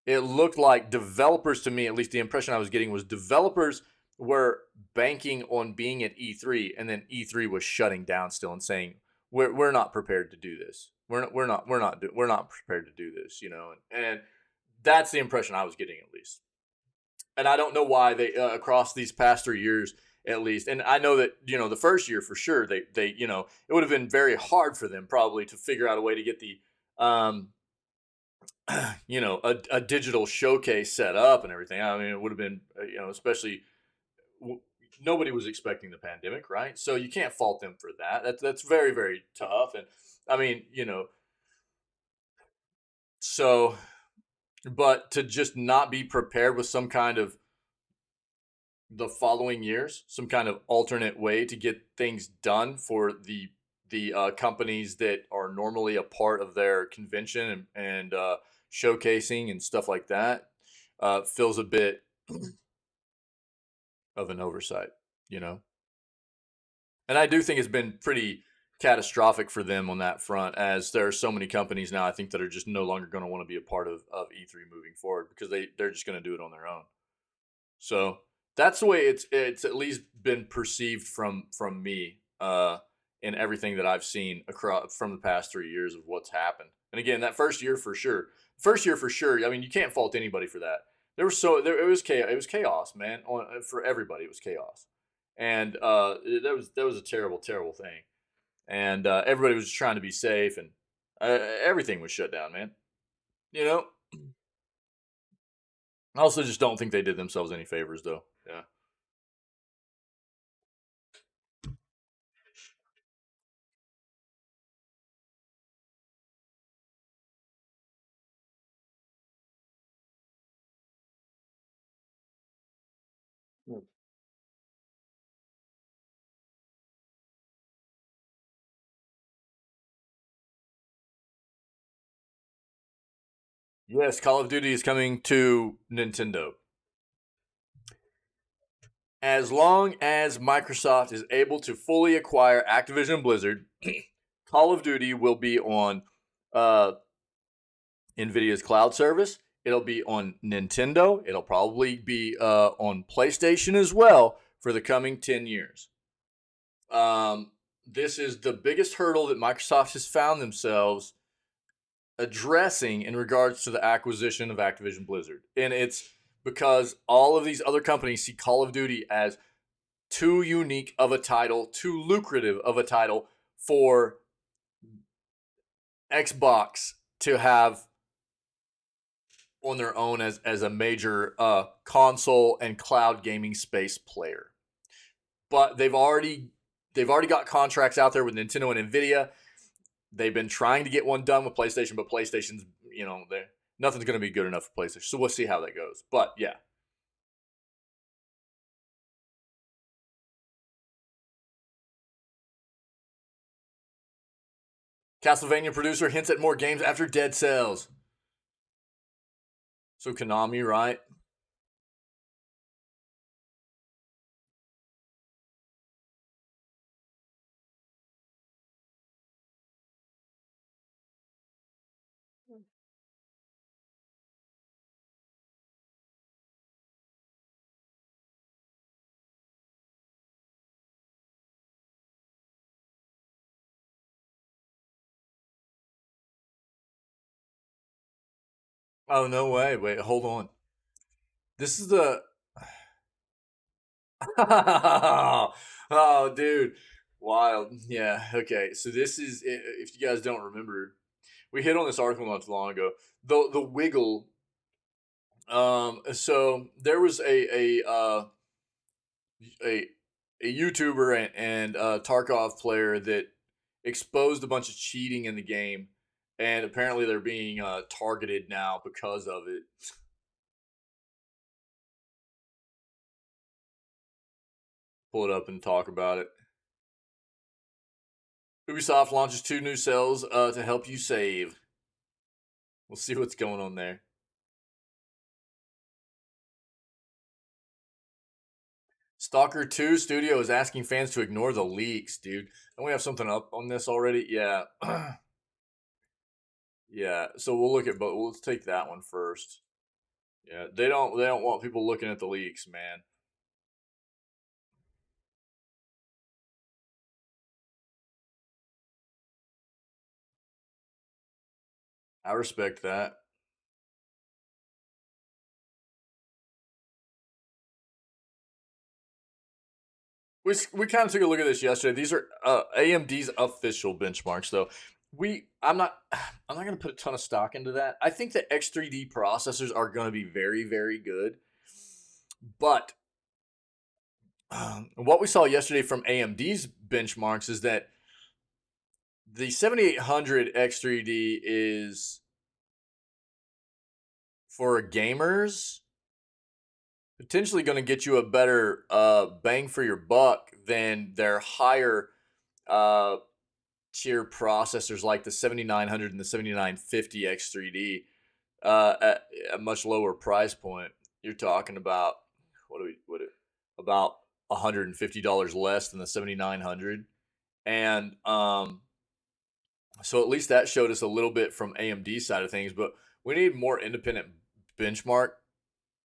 S1: it looked like developers, to me at least the impression I was getting was developers were banking on being at E3, and then E3 was shutting down still and saying we're not prepared to do this. We're not prepared to do this, you know. And that's the impression I was getting at least. And I don't know why they across these past 3 years at least. And I know that, you know, the first year for sure they you know, it would have been very hard for them probably to figure out a way to get the you know, a digital showcase set up and everything. I mean, it would have been, you know, especially nobody was expecting the pandemic, right? So you can't fault them for that. That's very very tough. And I mean, you know, so but to just not be prepared with some kind of the following years, some kind of alternate way to get things done for the companies that are normally a part of their convention and showcasing and stuff like that, feels a bit of an oversight, you know. And I do think it's been pretty catastrophic for them on that front, as there are so many companies now I think that are just no longer going to want to be a part of E3 moving forward because they're just going to do it on their own. So that's the way it's at least been perceived from me in everything that I've seen across from the past 3 years of what's happened. And again, that first year for sure. I mean, you can't fault anybody for that. It was chaos. It was chaos, man. For everybody, it was chaos, and that was a terrible thing. And everybody was just trying to be safe, and everything was shut down, man. You know. I also just don't think they did themselves any favors, though. Yeah. Yes, Call of Duty is coming to Nintendo. As long as Microsoft is able to fully acquire Activision Blizzard, Call of Duty will be on uh, Nvidia's cloud service. It'll be on Nintendo. It'll probably be on PlayStation as well for the coming 10 years. This is the biggest hurdle that Microsoft has found themselves addressing in regards to the acquisition of Activision Blizzard. And it's because all of these other companies see Call of Duty as too unique of a title, too lucrative of a title for Xbox to have on their own as a major console and cloud gaming space player. But they've already got contracts out there with Nintendo and Nvidia. They've been trying to get one done with PlayStation, but PlayStation's, you know, nothing's going to be good enough for PlayStation. So we'll see how that goes. But yeah. Castlevania producer hints at more games after Dead Cells. So Konami, right? Oh no way! Wait, hold on. This is the oh, dude, wild. Yeah. Okay. So this is if you guys don't remember, we hit on this article not too long ago. The Wiggle So there was a a YouTuber and Tarkov player that exposed a bunch of cheating in the game, and apparently they're being targeted now because of it. Pull it up and talk about it. Ubisoft launches 2 new cells to help you save. We'll see what's going on there. Stalker 2 Studio is asking fans to ignore the leaks, dude. Don't we have something up on this already? Yeah. Yeah. So we'll look at both. Let's take that one first. Yeah. They don't want people looking at the leaks, man. I respect that. We kind of took a look at this yesterday. These are AMD's official benchmarks, though. I'm not I'm not going to put a ton of stock into that. I think the X3D processors are going to be very very good, but what we saw yesterday from AMD's benchmarks is that the 7800 X3D is for gamers potentially going to get you a better bang for your buck than their higher uh, tier processors like the 7900 and the 7950 X3D at a much lower price point. You're talking about about $150 less than the 7900, and so at least that showed us a little bit from AMD side of things. But we need more independent benchmark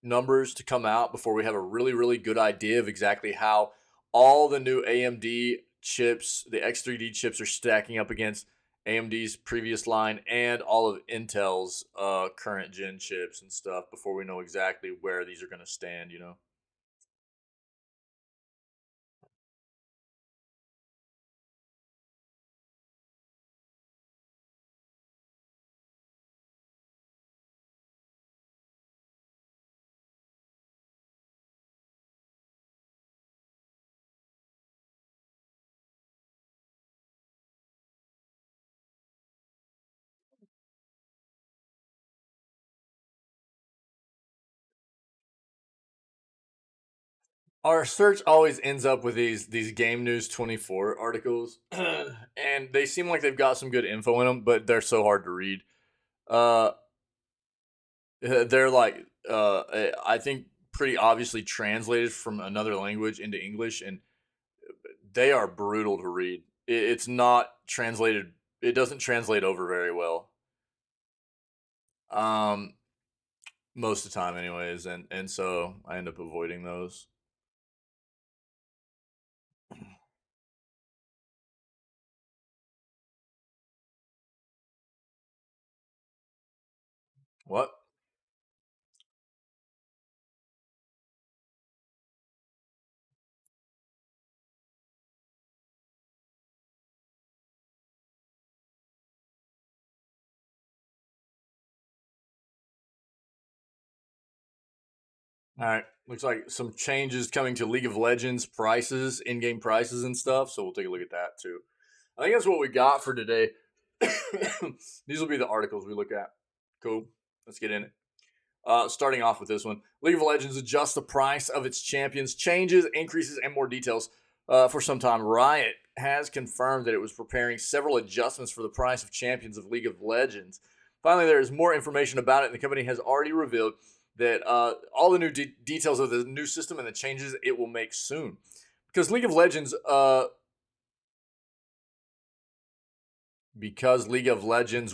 S1: numbers to come out before we have a really, really good idea of exactly how all the new AMD chips, the X3D chips, are stacking up against AMD's previous line and all of Intel's current gen chips and stuff before we know exactly where these are going to stand, you know? Our search always ends up with these Game News 24 articles, and they seem like they've got some good info in them, but they're so hard to read. Uh, they're like I think pretty obviously translated from another language into English, and they are brutal to read. It's not translated. It doesn't translate over very well. Um, Most of the time, anyways, and so I end up avoiding those. What? All right. Looks like some changes coming to League of Legends prices, in-game prices and stuff. So we'll take a look at that too. I think that's what we got for today. These will be the articles we look at. Cool. Let's get in it. Starting off with this one, League of Legends adjusts the price of its champions, changes, increases, and more details. For some time, Riot has confirmed that it was preparing several adjustments for the price of champions of League of Legends. Finally, there is more information about it, and the company has already revealed that all the new details of the new system and the changes it will make soon. Because League of Legends,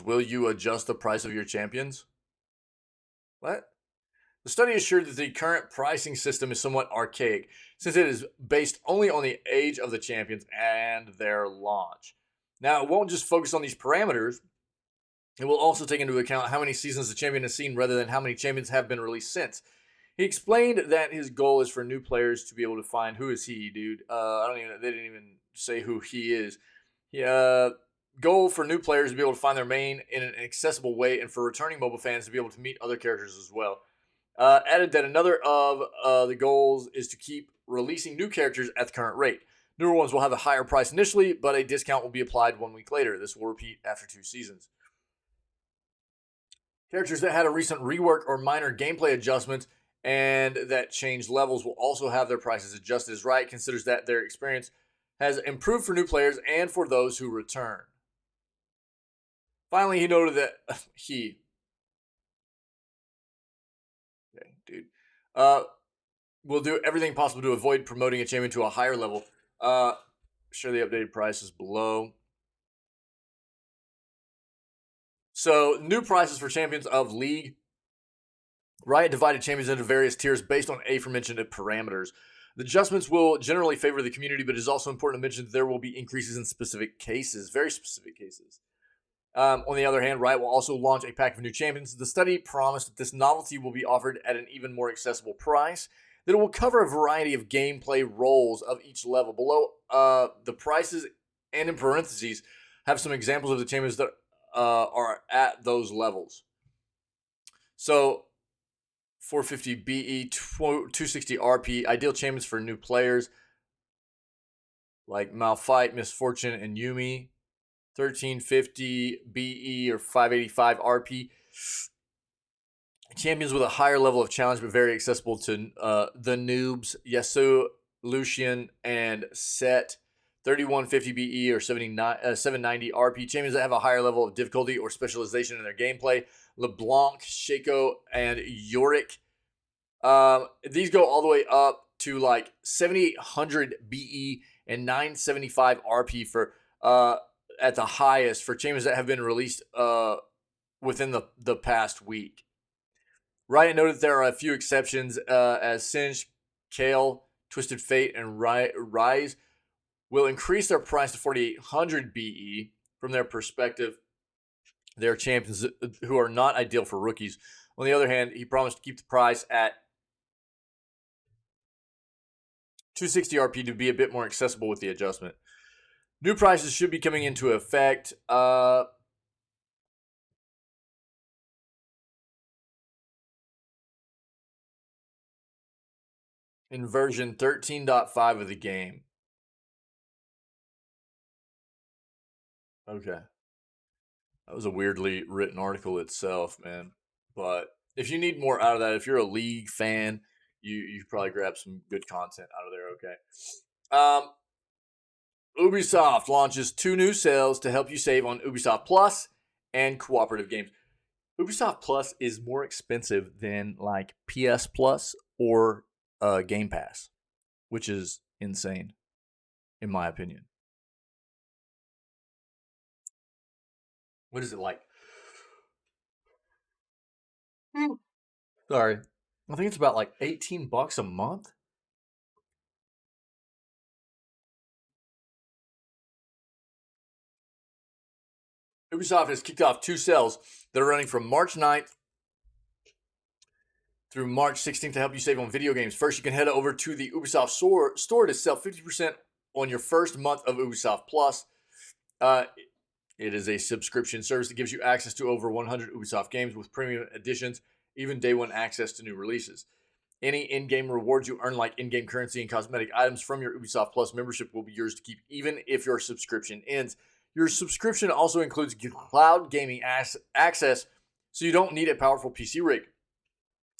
S1: will you adjust the price of your champions? What? The study assured that the current pricing system is somewhat archaic, since it is based only on the age of the champions and their launch. Now, it won't just focus on these parameters, it will also take into account how many seasons the champion has seen rather than how many champions have been released since. He explained that his goal is for new players to be able to find who is he, dude. They didn't even say who he is. Yeah, goal for new players to be able to find their main in an accessible way, and for returning mobile fans to be able to meet other characters as well. added that another of the goals is to keep releasing new characters at the current rate. Newer ones will have a higher price initially, but a discount will be applied 1 week later. This will repeat after 2 seasons. Characters that had a recent rework or minor gameplay adjustments and that changed levels will also have their prices adjusted, as Riot considers that their experience has improved for new players and for those who return. Finally, he noted that uh, will do everything possible to avoid promoting a champion to a higher level. Share the updated prices below. So, new prices for champions of League. Riot divided champions into various tiers based on aforementioned parameters. The adjustments will generally favor the community, but it is also important to mention that there will be increases in specific cases, very specific cases. On the other hand, Riot will also launch a pack of new champions. The study promised that this novelty will be offered at an even more accessible price, that it will cover a variety of gameplay roles of each level. Below the prices and in parentheses have some examples of the champions that are at those levels. So 450 BE, 260 RP, ideal champions for new players like Malphite, Misfortune, and Yumi. 1350 BE or 585 RP. Champions with a higher level of challenge but very accessible to the noobs. Yasuo, Lucian, and Set. 3150 BE or 790 RP. Champions that have a higher level of difficulty or specialization in their gameplay. LeBlanc, Shaco, and Yorick. These go all the way up to like 7800 BE and 975 RP for at the highest for champions that have been released within the past week. Riot noted that there are a few exceptions as Singe, Kale, Twisted Fate, and Rise will increase their price to 4800 BE. From their perspective, they're champions who are not ideal for rookies. On the other hand, he promised to keep the price at 260 RP to be a bit more accessible with the adjustment. New prices should be coming into effect in version 13.5 of the game. Okay. That was a weirdly written article itself, man. But if you need more out of that, if you're a League fan, you probably grab some good content out of there, okay? Ubisoft launches 2 new sales to help you save on Ubisoft Plus and cooperative games. Ubisoft Plus is more expensive than like PS Plus or Game Pass, which is insane, in my opinion. What is it like? Sorry. I think it's about like $18 a month. Ubisoft has kicked off 2 sales that are running from March 9th through March 16th to help you save on video games. First, you can head over to the Ubisoft store to sell 50% on your first month of Ubisoft Plus. It is a subscription service that gives you access to over 100 Ubisoft games with premium editions, even day one access to new releases. Any in-game rewards you earn, like in-game currency and cosmetic items from your Ubisoft Plus membership, will be yours to keep even if your subscription ends. Your subscription also includes cloud gaming access, so you don't need a powerful PC rig.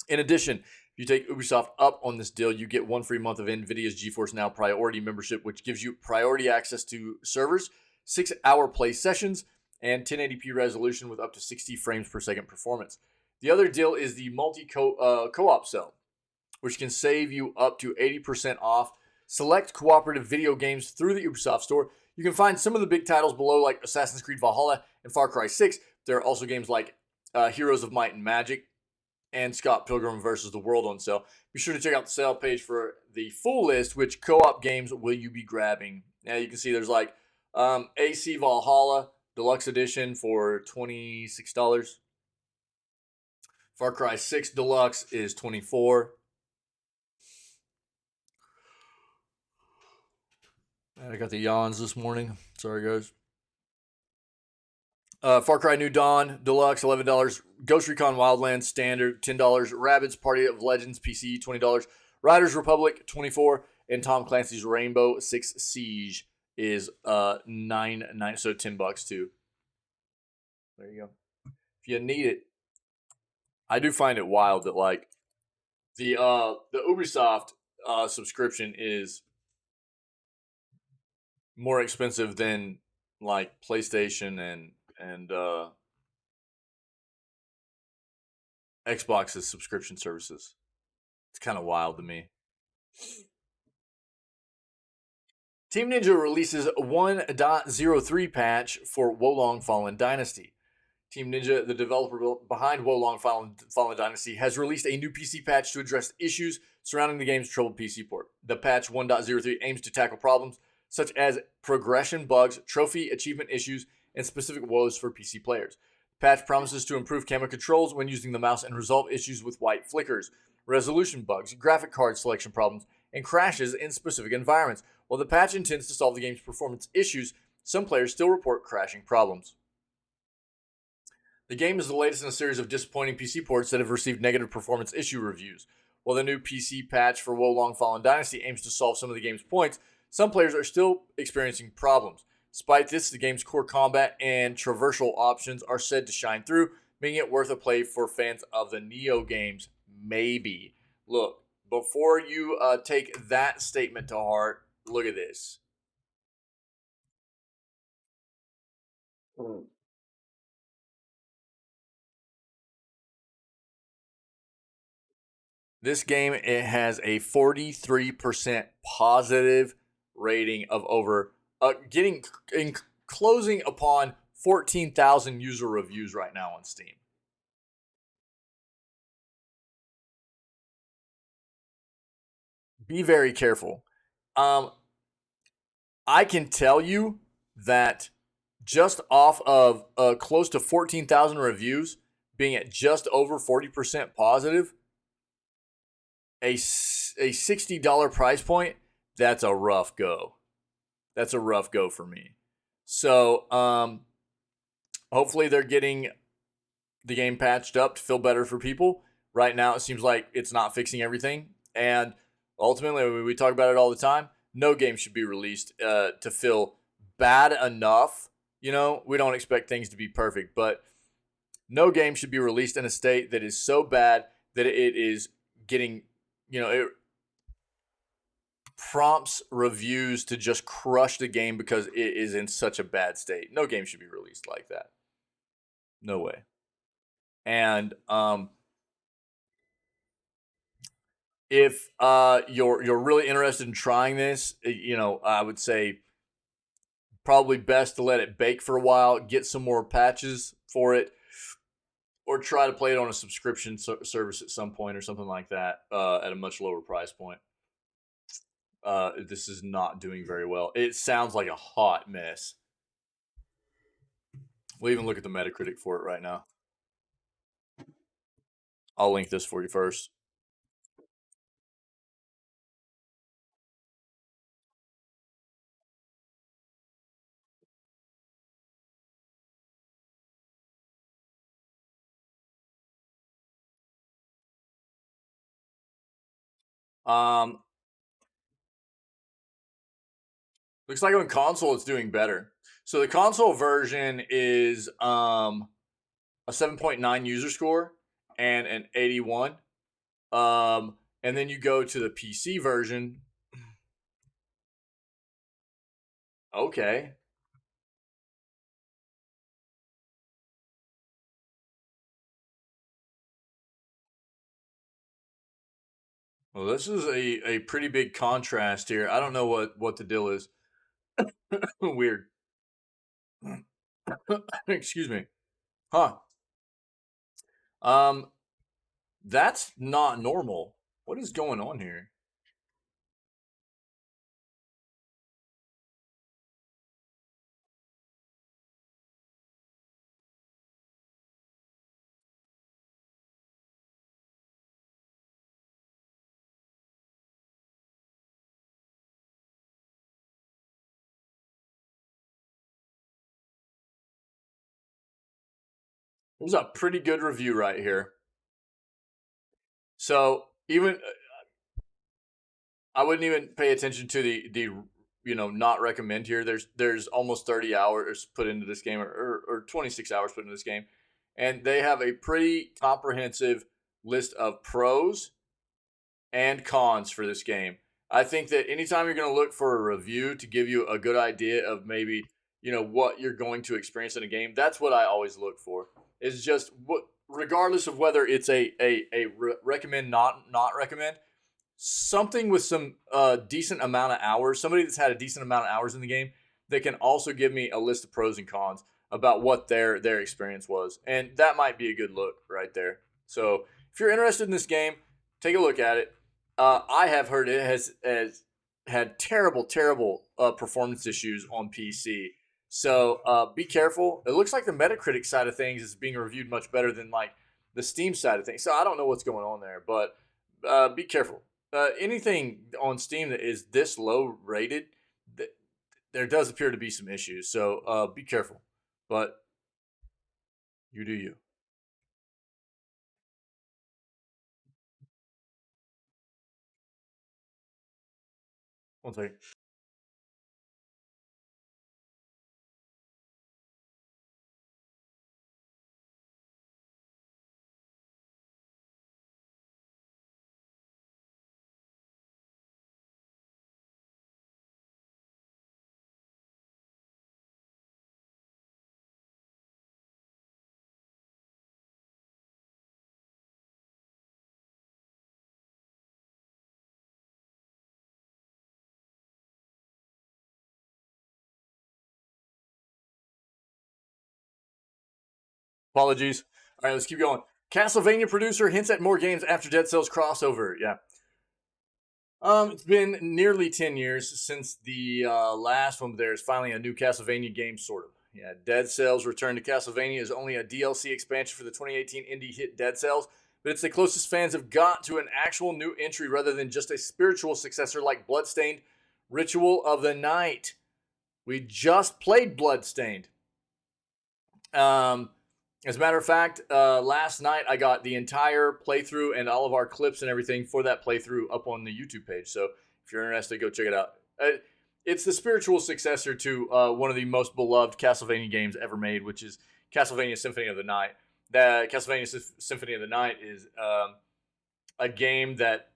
S1: In addition, if you take Ubisoft up on this deal, you get 1 free month of NVIDIA's GeForce Now Priority membership, which gives you priority access to servers, 6-hour play sessions, and 1080p resolution with up to 60 frames per second performance. The other deal is the co-op cell, which can save you up to 80% off select cooperative video games through the Ubisoft store. You can find some of the big titles below, like Assassin's Creed Valhalla and Far Cry 6. There are also games like Heroes of Might and Magic and Scott Pilgrim vs. the World on sale. Be sure to check out the sale page for the full list. Which co-op games will you be grabbing? Now you can see there's like AC Valhalla Deluxe Edition for $26. Far Cry 6 Deluxe is $24. I got the yawns this morning. Sorry, guys. Far Cry New Dawn Deluxe, $11. Ghost Recon Wildlands Standard, $10. Rabbids Party of Legends PC, $20. Riders Republic, $24. And Tom Clancy's Rainbow Six Siege is $9.99, so $10 too. There you go. If you need it, I do find it wild that like the Ubisoft subscription is more expensive than like PlayStation and Xbox's subscription services. It's kind of wild to me. Team Ninja releases 1.03 patch for Wolong Fallen Dynasty. Team Ninja, the developer behind Wolong Fallen Dynasty, has released a new PC patch to address issues surrounding the game's troubled PC port. The patch 1.03 aims to tackle problems such as progression bugs, trophy achievement issues, and specific woes for PC players. The patch promises to improve camera controls when using the mouse and resolve issues with white flickers, resolution bugs, graphic card selection problems, and crashes in specific environments. While the patch intends to solve the game's performance issues, some players still report crashing problems. The game is the latest in a series of disappointing PC ports that have received negative performance issue reviews. While the new PC patch for Wolong Fallen Dynasty aims to solve some of the game's points, some players are still experiencing problems. Despite this, the game's core combat and traversal options are said to shine through, making it worth a play for fans of the Neo games. Maybe. Look, before you take that statement to heart, look at this. This game, it has a 43% positive rating of over getting in closing upon 14,000 user reviews right now on Steam. Be very careful. I can tell you that just off of close to 14,000 reviews, being at just over 40% positive, a $60 price point, that's a rough go. That's a rough go for me. So hopefully they're getting the game patched up to feel better for people. Right now it seems like it's not fixing everything. And ultimately, we talk about it all the time, no game should be released to feel bad enough. You know, we don't expect things to be perfect, but no game should be released in a state that is so bad that it is getting, it prompts reviews to just crush the game because it is in such a bad state. No game should be released like that. No way. And if you're really interested in trying this, I would say probably best to let it bake for a while, get some more patches for it, or try to play it on a subscription service at some point or something like that at a much lower price point. This is not doing very well. It sounds like a hot mess. We'll even look at the Metacritic for it right now. I'll link this for you first. Um, Looks like on console it's doing better. So the console version is a 7.9 user score and an 81. And then you go to the PC version. Okay. Well, this is a pretty big contrast here. I don't know what the deal is. Weird. Excuse me. Huh. Um, that's not normal. What is going on here? It was a pretty good review right here. So even I wouldn't even pay attention to the not recommend here. There's almost 30 hours put into this game, or 26 hours put into this game, and they have a pretty comprehensive list of pros and cons for this game. I think that anytime you're going to look for a review to give you a good idea of maybe what you're going to experience in a game, that's what I always look for. Is just what, regardless of whether it's a recommend, not recommend, something with some decent amount of hours, somebody that's had a decent amount of hours in the game that can also give me a list of pros and cons about what their experience was, and that might be a good look right there. So if you're interested in this game, take a look at it. I have heard it has had terrible performance issues on PC. So be careful. It looks like the Metacritic side of things is being reviewed much better than like the Steam side of things. So I don't know what's going on there, but be careful. Anything on Steam that is this low rated, there does appear to be some issues. So be careful. But you do you. One second. Apologies. All right, let's keep going. Castlevania producer hints at more games after Dead Cells crossover. Yeah. It's been nearly 10 years since the last one. There's finally a new Castlevania game, sort of. Yeah, Dead Cells Return to Castlevania is only a DLC expansion for the 2018 indie hit Dead Cells, but it's the closest fans have got to an actual new entry rather than just a spiritual successor like Bloodstained Ritual of the Night. We just played Bloodstained. Um, as a matter of fact, last night I got the entire playthrough and all of our clips and everything for that playthrough up on the YouTube page. So if you're interested, go check it out. It's the spiritual successor to one of the most beloved Castlevania games ever made, which is Castlevania Symphony of the Night. The Castlevania Symphony of the Night is a game that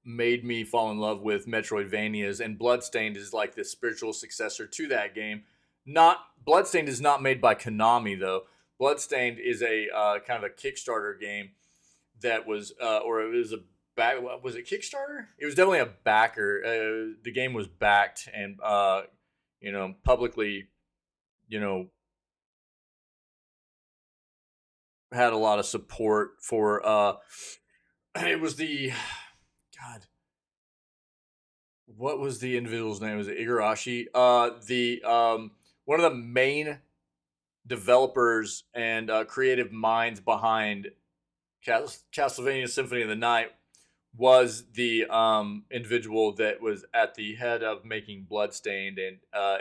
S1: made me fall in love with Metroidvanias, and Bloodstained is like the spiritual successor to that game. Not Bloodstained is not made by Konami though. Bloodstained is a kind of a Kickstarter game that was, or it was a back. Was it Kickstarter? It was definitely a backer. The game was backed and publicly, you know, had a lot of support for. It was the God. What was the individual's name? Was it Igarashi? The one of the main developers and creative minds behind Castlevania Symphony of the Night was the individual that was at the head of making Bloodstained, and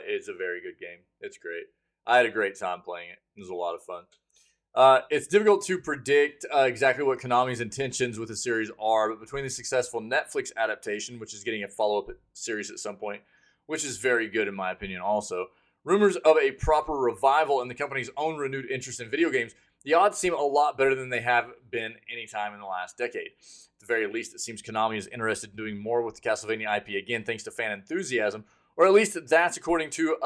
S1: it's a very good game. It's great. I had a great time playing it. It was a lot of fun. It's difficult to predict exactly what Konami's intentions with the series are, but between the successful Netflix adaptation, which is getting a follow-up series at some point, which is very good in my opinion also, rumors of a proper revival and the company's own renewed interest in video games, the odds seem a lot better than they have been any time in the last decade. At the very least, it seems Konami is interested in doing more with the Castlevania IP again, thanks to fan enthusiasm, or at least that's according to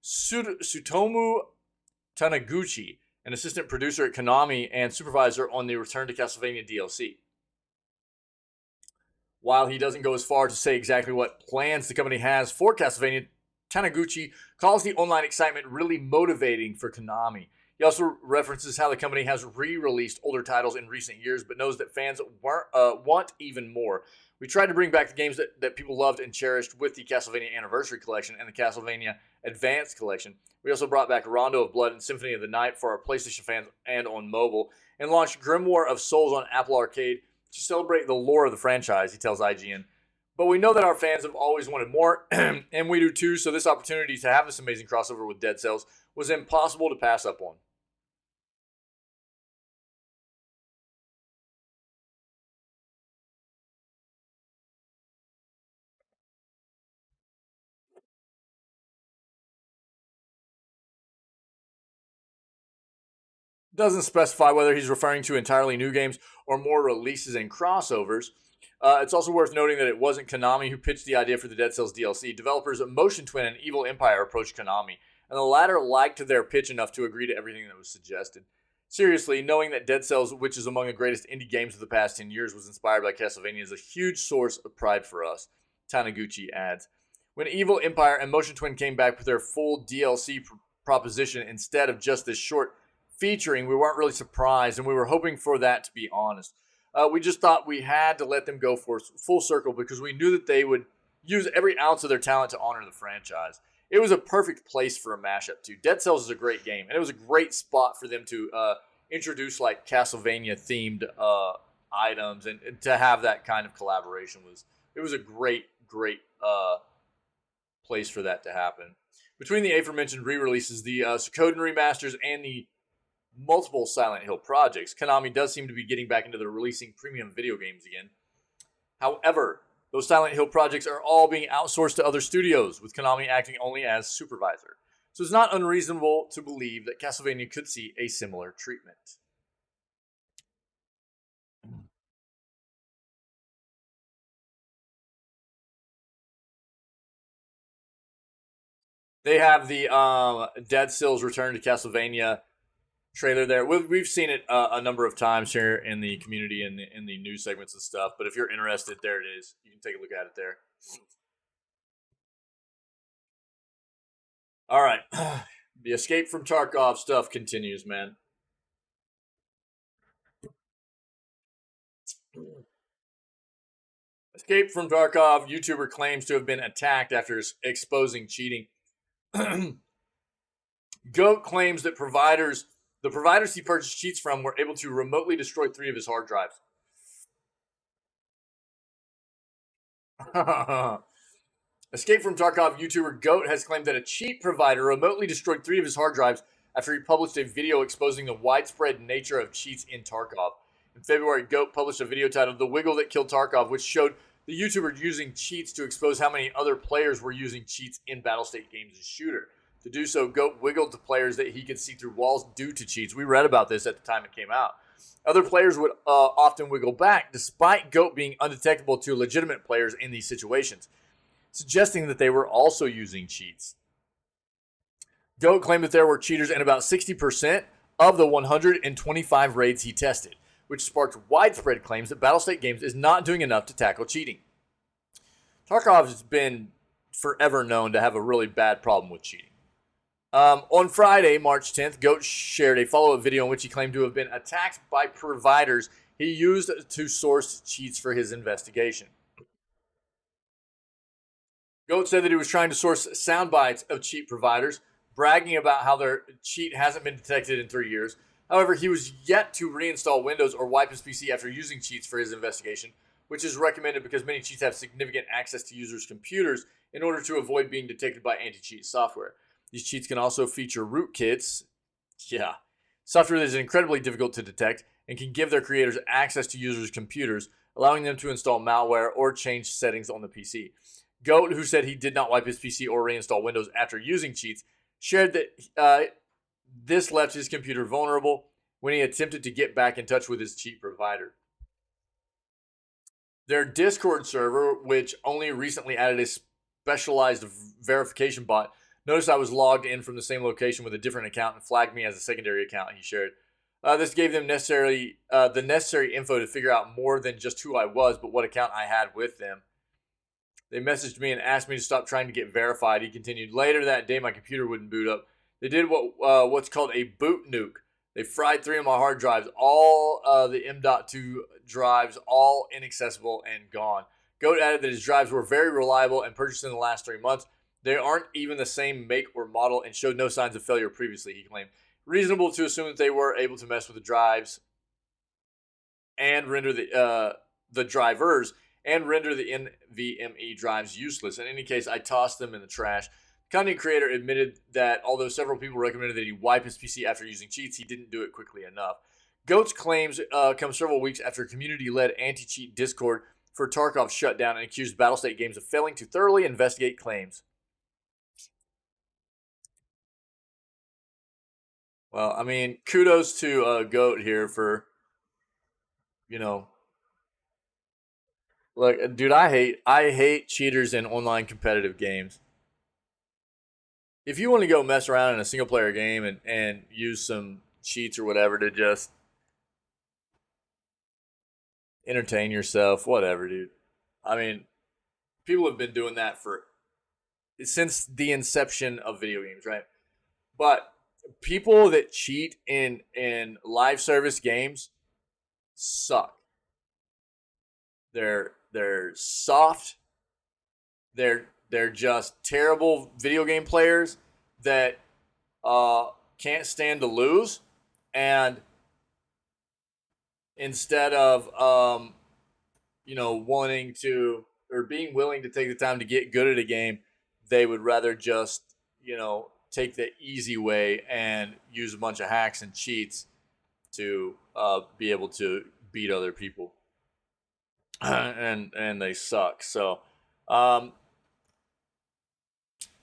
S1: Sutomu Taniguchi, an assistant producer at Konami and supervisor on the Return to Castlevania DLC. While he doesn't go as far to say exactly what plans the company has for Castlevania, Taniguchi calls the online excitement really motivating for Konami. He also references how the company has re-released older titles in recent years, but knows that fans want even more. We tried to bring back the games that people loved and cherished with the Castlevania Anniversary Collection and the Castlevania Advanced Collection. We also brought back Rondo of Blood and Symphony of the Night for our PlayStation fans and on mobile, and launched Grimoire of Souls on Apple Arcade to celebrate the lore of the franchise, he tells IGN. But we know that our fans have always wanted more, and we do too, so this opportunity to have this amazing crossover with Dead Cells was impossible to pass up on. Doesn't specify whether he's referring to entirely new games or more releases and crossovers. It's also worth noting that it wasn't Konami who pitched the idea for the Dead Cells DLC. Developers Motion Twin and Evil Empire approached Konami, and the latter liked their pitch enough to agree to everything that was suggested. Seriously, knowing that Dead Cells, which is among the greatest indie games of the past 10 years, was inspired by Castlevania is a huge source of pride for us, Taniguchi adds. When Evil Empire and Motion Twin came back with their full DLC proposition instead of just this short featuring, we weren't really surprised, and we were hoping for that, to be honest. We just thought we had to let them go for full circle because we knew that they would use every ounce of their talent to honor the franchise. It was a perfect place for a mashup, too. Dead Cells is a great game, and it was a great spot for them to introduce like Castlevania-themed items, and to have that kind of collaboration was a great place for that to happen. Between the aforementioned re-releases, the Suikoden remasters, and the multiple Silent Hill projects, Konami does seem to be getting back into the releasing premium video games again. However, those Silent Hill projects are all being outsourced to other studios, with Konami acting only as supervisor. So it's not unreasonable to believe that Castlevania could see a similar treatment. They have the Dead Cells Return to Castlevania trailer there. We've seen it a number of times here in the community and in the news segments and stuff. But if you're interested, there it is. You can take a look at it there. All right. The Escape from Tarkov stuff continues, man. Escape from Tarkov YouTuber claims to have been attacked after exposing cheating. Goat claims that the providers he purchased cheats from were able to remotely destroy 3 of his hard drives. Escape from Tarkov YouTuber Goat has claimed that a cheat provider remotely destroyed 3 of his hard drives after he published a video exposing the widespread nature of cheats in Tarkov. In February, Goat published a video titled The Wiggle That Killed Tarkov, which showed the YouTuber using cheats to expose how many other players were using cheats in Battlestate Games' shooter. To do so, Goat wiggled to players that he could see through walls due to cheats. We read about this at the time it came out. Other players would often wiggle back, despite Goat being undetectable to legitimate players in these situations, suggesting that they were also using cheats. Goat claimed that there were cheaters in about 60% of the 125 raids he tested, which sparked widespread claims that Battlestate Games is not doing enough to tackle cheating. Tarkov has been forever known to have a really bad problem with cheating. On Friday, March 10th, Goat shared a follow-up video in which he claimed to have been attacked by providers he used to source cheats for his investigation. Goat said that he was trying to source sound bites of cheat providers, bragging about how their cheat hasn't been detected in 3 years. However, he was yet to reinstall Windows or wipe his PC after using cheats for his investigation, which is recommended because many cheats have significant access to users' computers in order to avoid being detected by anti-cheat software. These cheats can also feature rootkits, software that is incredibly difficult to detect and can give their creators access to users' computers, allowing them to install malware or change settings on the PC. Goat, who said he did not wipe his PC or reinstall Windows after using cheats, shared that this left his computer vulnerable when he attempted to get back in touch with his cheat provider. Their Discord server, which only recently added a specialized verification bot, noticed I was logged in from the same location with a different account and flagged me as a secondary account, he shared. This gave them the necessary info to figure out more than just who I was, but what account I had with them. They messaged me and asked me to stop trying to get verified. He continued, later that day, my computer wouldn't boot up. They did what's called a boot nuke. They fried 3 of my hard drives, all the M.2 drives, all inaccessible and gone. Goat added that his drives were very reliable and purchased in the last 3 months. They aren't even the same make or model and showed no signs of failure previously, he claimed. Reasonable to assume that they were able to mess with the drives and render the drivers and render the NVMe drives useless. In any case, I tossed them in the trash. The content creator admitted that although several people recommended that he wipe his PC after using cheats, he didn't do it quickly enough. Goat's claims come several weeks after a community-led anti-cheat Discord for Tarkov shut down and accused Battlestate Games of failing to thoroughly investigate claims. Well, I mean, kudos to Goat here for you know, look, dude. I hate cheaters in online competitive games. If you want to go mess around in a single player game and use some cheats or whatever to just entertain yourself, whatever, dude. I mean, people have been doing that for since the inception of video games, right? But people that cheat in live service games suck. They're soft. They're just terrible video game players that can't stand to lose, and instead of wanting to or being willing to take the time to get good at a game, they would rather just take the easy way and use a bunch of hacks and cheats to be able to beat other people, and they suck. So, um,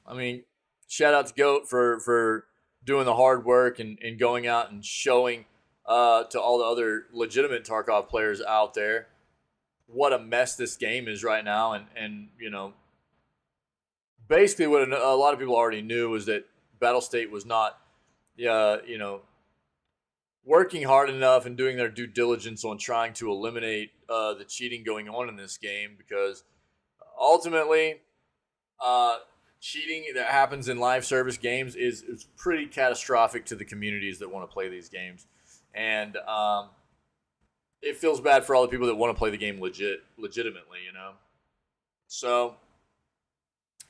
S1: I mean, shout out to Goat for doing the hard work and going out and showing to all the other legitimate Tarkov players out there what a mess this game is right now, and basically what a lot of people already knew was that Battle State was not, working hard enough and doing their due diligence on trying to eliminate the cheating going on in this game, because ultimately, cheating that happens in live service games is pretty catastrophic to the communities that want to play these games, and it feels bad for all the people that want to play the game legitimately, So,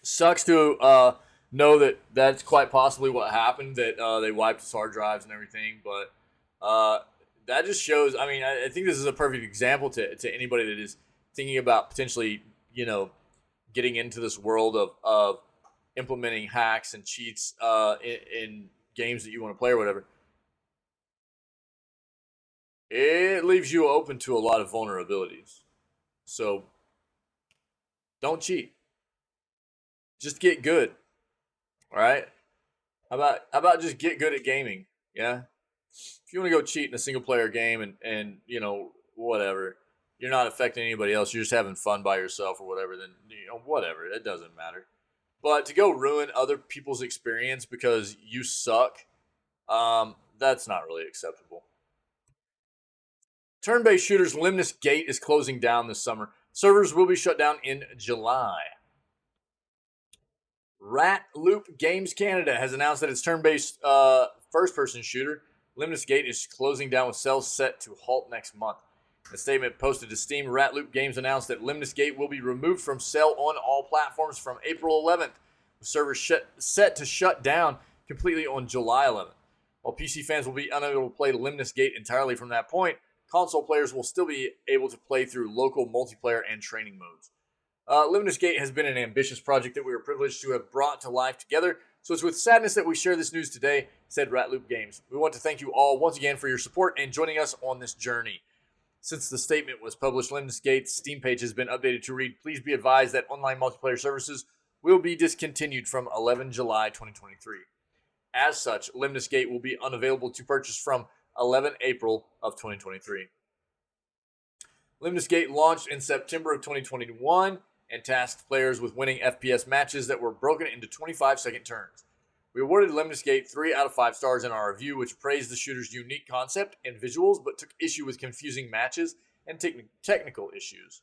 S1: sucks to know that that's quite possibly what happened, that they wiped his hard drives and everything, but that just shows, I mean, I think this is a perfect example to anybody that is thinking about potentially, getting into this world of implementing hacks and cheats in games that you want to play or whatever. It leaves you open to a lot of vulnerabilities. So don't cheat. Just get good. All right? How about just get good at gaming? Yeah? If you want to go cheat in a single player game and whatever, you're not affecting anybody else, you're just having fun by yourself or whatever, then whatever, it doesn't matter. But to go ruin other people's experience because you suck, that's not really acceptable. Turn-based shooters Limnus Gate is closing down this summer. Servers will be shut down in July. Rat Loop Games Canada has announced that its turn-based first-person shooter Limnus Gate is closing down, with sales set to halt next month. In a statement posted to Steam, Rat Loop Games announced that Limnus Gate will be removed from sale on all platforms from April 11th, with servers set to shut down completely on July 11th. While PC fans will be unable to play Limnus Gate entirely from that point, console players will still be able to play through local multiplayer and training modes. Limnus Gate has been an ambitious project that we are privileged to have brought to life together, so it's with sadness that we share this news today, said Ratloop Games. We want to thank you all once again for your support and joining us on this journey. Since the statement was published, Limnus Gate's Steam page has been updated to read, please be advised that online multiplayer services will be discontinued from 11 July 2023. As such, Limnus Gate will be unavailable to purchase from 11 April of 2023. Limnus Gate launched in September of 2021 and tasked players with winning FPS matches that were broken into 25-second turns. We awarded Limnus Gate 3 out of 5 stars in our review, which praised the shooter's unique concept and visuals, but took issue with confusing matches and technical issues.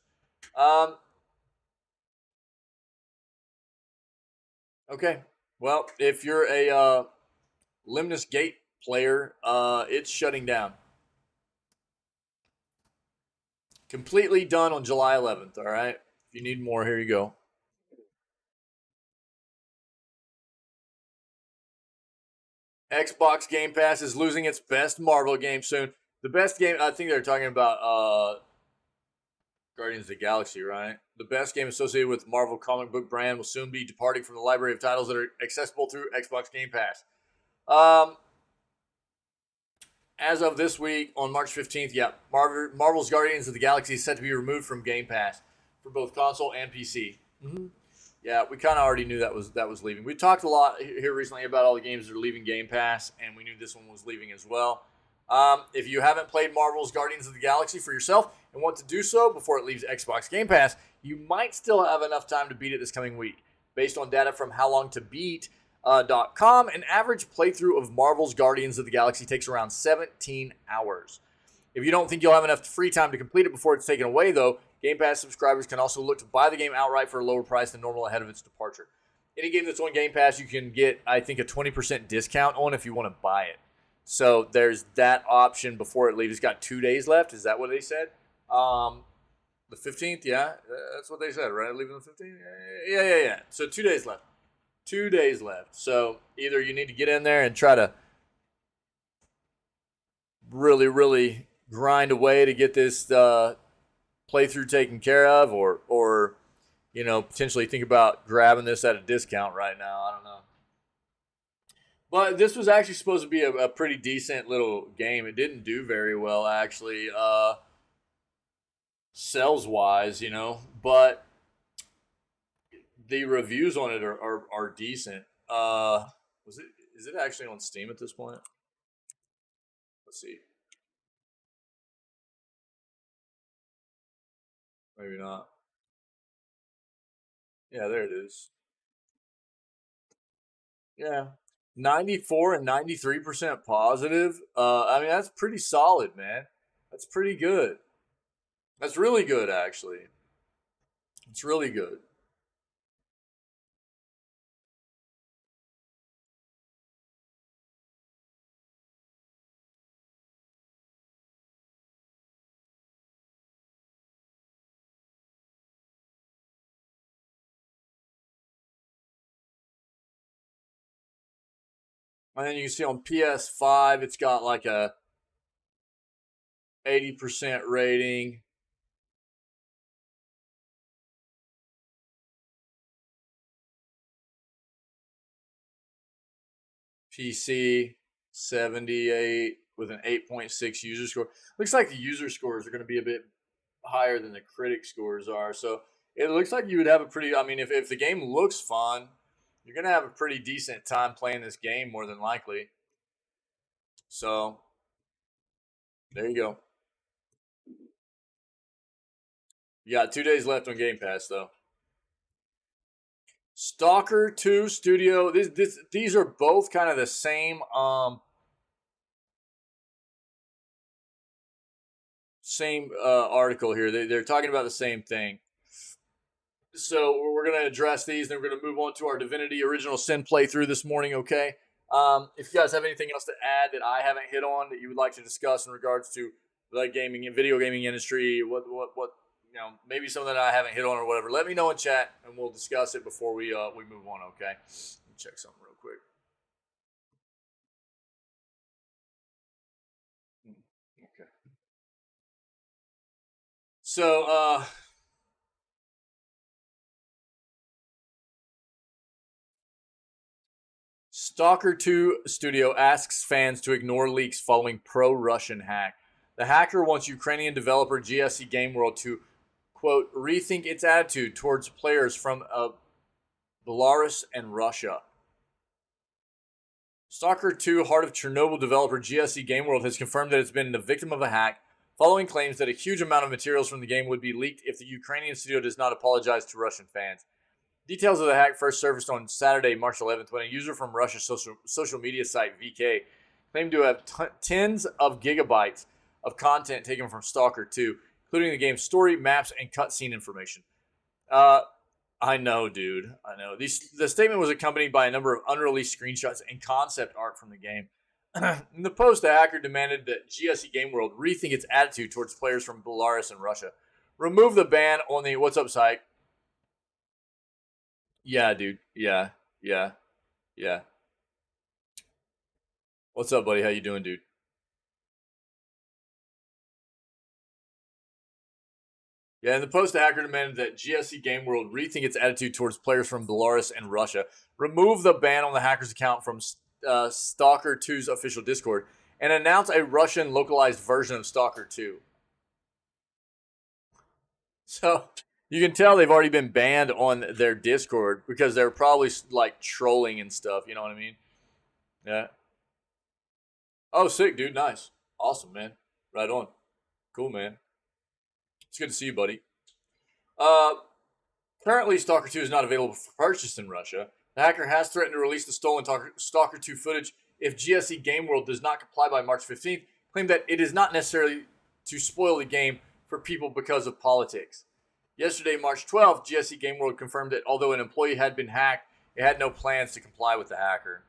S1: Okay, well, if you're a Limnus Gate player, it's shutting down. Completely done on July 11th, all right? If you need more, here you go. Xbox Game Pass is losing its best Marvel game soon. The best game, I think they're talking about Guardians of the Galaxy, right? The best game associated with Marvel comic book brand will soon be departing from the library of titles that are accessible through Xbox Game Pass. As of this week, on March 15th, Marvel's Guardians of the Galaxy is set to be removed from Game Pass for both console and PC. Mm-hmm. Yeah, we kind of already knew that was leaving. We talked a lot here recently about all the games that are leaving Game Pass, and we knew this one was leaving as well. If you haven't played Marvel's Guardians of the Galaxy for yourself and want to do so before it leaves Xbox Game Pass, you might still have enough time to beat it this coming week. Based on data from HowLongToBeat.com, an average playthrough of Marvel's Guardians of the Galaxy takes around 17 hours. If you don't think you'll have enough free time to complete it before it's taken away, though, Game Pass subscribers can also look to buy the game outright for a lower price than normal ahead of its departure. Any game that's on Game Pass, you can get, I think, a 20% discount on if you want to buy it. So there's that option before it leaves. It's got 2 days left. Is that what they said? The 15th, yeah. That's what they said, right? Leaving the 15th? Yeah. So 2 days left. 2 days left. So either you need to get in there and try to really, really grind away to get this playthrough taken care of, or potentially think about grabbing this at a discount right now. I don't know. But this was actually supposed to be a pretty decent little game. It didn't do very well, actually, sales-wise, but the reviews on it are decent. Is it actually on Steam at this point? Let's see. Maybe not. Yeah, there it is. Yeah. 94 and 93% positive. I mean, that's pretty solid, man. That's pretty good. That's really good, actually. It's really good. And then you can see on PS5, it's got like a 80% rating. PC 78 with an 8.6 user score. Looks like the user scores are going to be a bit higher than the critic scores are. So it looks like you would have a pretty, I mean, if the game looks fun, you're going to have a pretty decent time playing this game more than likely. So there you go. You got 2 days left on Game Pass, though. Stalker 2 Studio. These are both kind of the same article here. They're talking about the same thing. So we're going to address these, and then we're going to move on to our Divinity Original Sin playthrough this morning, okay? If you guys have anything else to add that I haven't hit on that you would like to discuss in regards to the gaming and video gaming industry, what maybe something that I haven't hit on or whatever, let me know in chat, and we'll discuss it before we move on, okay? Let me check something real quick. Okay. So, Stalker 2 Studio asks fans to ignore leaks following pro-Russian hack. The hacker wants Ukrainian developer GSC Game World to, quote, rethink its attitude towards players from Belarus and Russia. Stalker 2 Heart of Chernobyl developer GSC Game World has confirmed that it's been the victim of a hack following claims that a huge amount of materials from the game would be leaked if the Ukrainian studio does not apologize to Russian fans. Details of the hack first surfaced on Saturday, March 11th, when a user from Russia's social media site, VK, claimed to have tens of gigabytes of content taken from Stalker 2, including the game's story, maps, and cutscene information. I know, dude. I know. The statement was accompanied by a number of unreleased screenshots and concept art from the game. In the post, the hacker demanded that GSC Game World rethink its attitude towards players from Belarus and Russia. Remove the ban on the What's Up site. Yeah, dude. Yeah. What's up, buddy? How you doing, dude? Yeah, in the post, the hacker demanded that GSC Game World rethink its attitude towards players from Belarus and Russia, remove the ban on the hacker's account from Stalker 2's official Discord, and announce a Russian localized version of Stalker 2. So, You can tell they've already been banned on their Discord because they're probably like trolling and stuff. You know what I mean? Yeah. Oh, sick, dude. Nice. Awesome, man. Right on. Cool, man. It's good to see you, buddy. Uh, Currently, Stalker 2 is not available for purchase in Russia. The hacker has threatened to release the stolen Stalker 2 footage if GSE Game World does not comply by March 15th, claiming that it is not necessarily to spoil the game for people because of politics. Yesterday, March 12th, GSE Game World confirmed that although an employee had been hacked, it had no plans to comply with the hacker.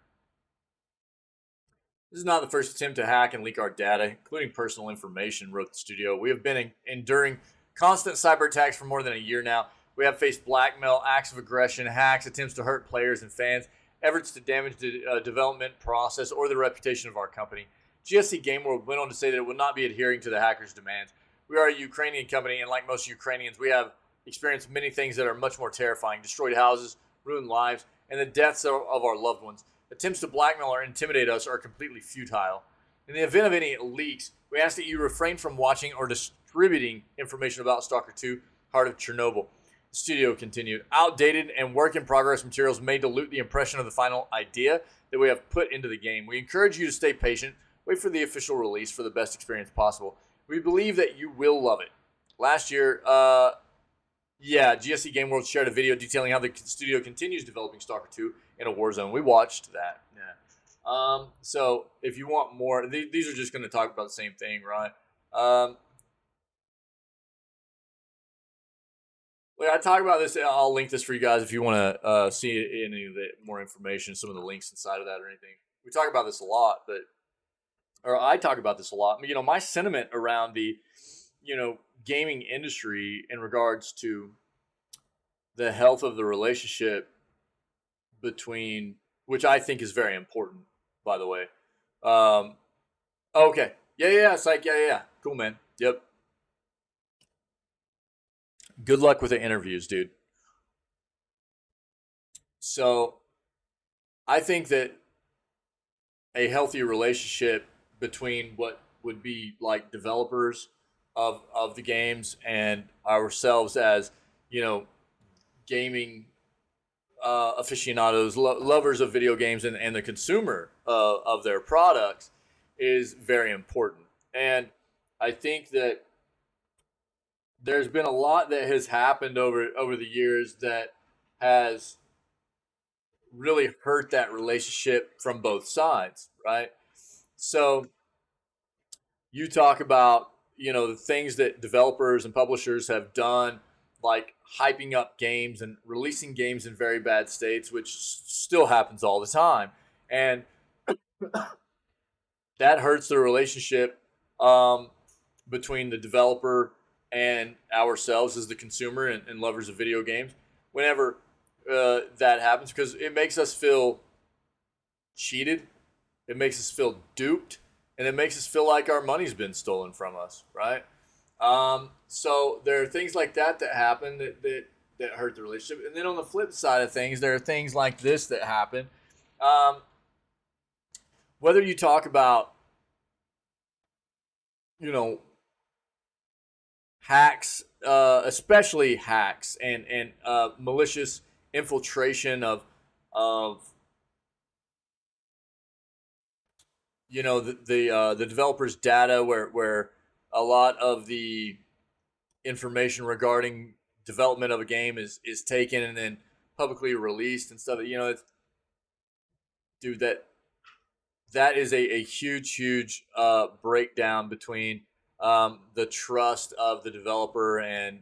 S1: This is not the first attempt to hack and leak our data, including personal information, wrote the studio. We have been enduring constant cyber attacks for more than a year now. We have faced blackmail, acts of aggression, hacks, attempts to hurt players and fans, efforts to damage the development process or the reputation of our company. GSC Game World went on to say that it will not be adhering to the hackers' demands. We are a Ukrainian company, and like most Ukrainians, we have experienced many things that are much more terrifying: destroyed houses, ruined lives, and the deaths of our loved ones. Attempts to blackmail or intimidate us are completely futile. In the event of any leaks, we ask that you refrain from watching or distributing information about Stalker 2, Heart of Chernobyl. The studio continued. Outdated and work in progress materials may dilute the impression of the final idea that we have put into the game. We encourage you to stay patient, wait for the official release for the best experience possible. We believe that you will love it. Last year, GSC Game World shared a video detailing how the studio continues developing Stalker 2 in a war zone. We watched that. Yeah. So if you want more, these are just going to talk about the same thing, right? I talk about this. I'll link this for you guys if you want to see any of the more information, some of the links inside of that or anything. We talk about this a lot, or I talk about this a lot. You know, my sentiment around the, gaming industry in regards to the health of the relationship between, which I think is very important, by the way. Okay. Yeah. It's like, yeah. Cool, man. Yep. Good luck with the interviews, dude. So, I think that a healthy relationship between what would be like developers of the games and ourselves as, gaming aficionados, lovers of video games, and the consumer of their products is very important. And I think that there's been a lot that has happened over the years that has really hurt that relationship from both sides, right? So you talk about, the things that developers and publishers have done, like hyping up games and releasing games in very bad states, which still happens all the time. And that hurts the relationship between the developer and ourselves as the consumer and lovers of video games whenever that happens, because it makes us feel cheated, it makes us feel duped, and it makes us feel like our money's been stolen from us, right? So there are things like that happen that hurt the relationship. And then on the flip side of things, there are things like this that happen. Whether you talk about, hacks, especially hacks and malicious infiltration of the developer's data, where a lot of the information regarding development of a game is taken and then publicly released and stuff. Dude, that is a huge breakdown between the trust of the developer and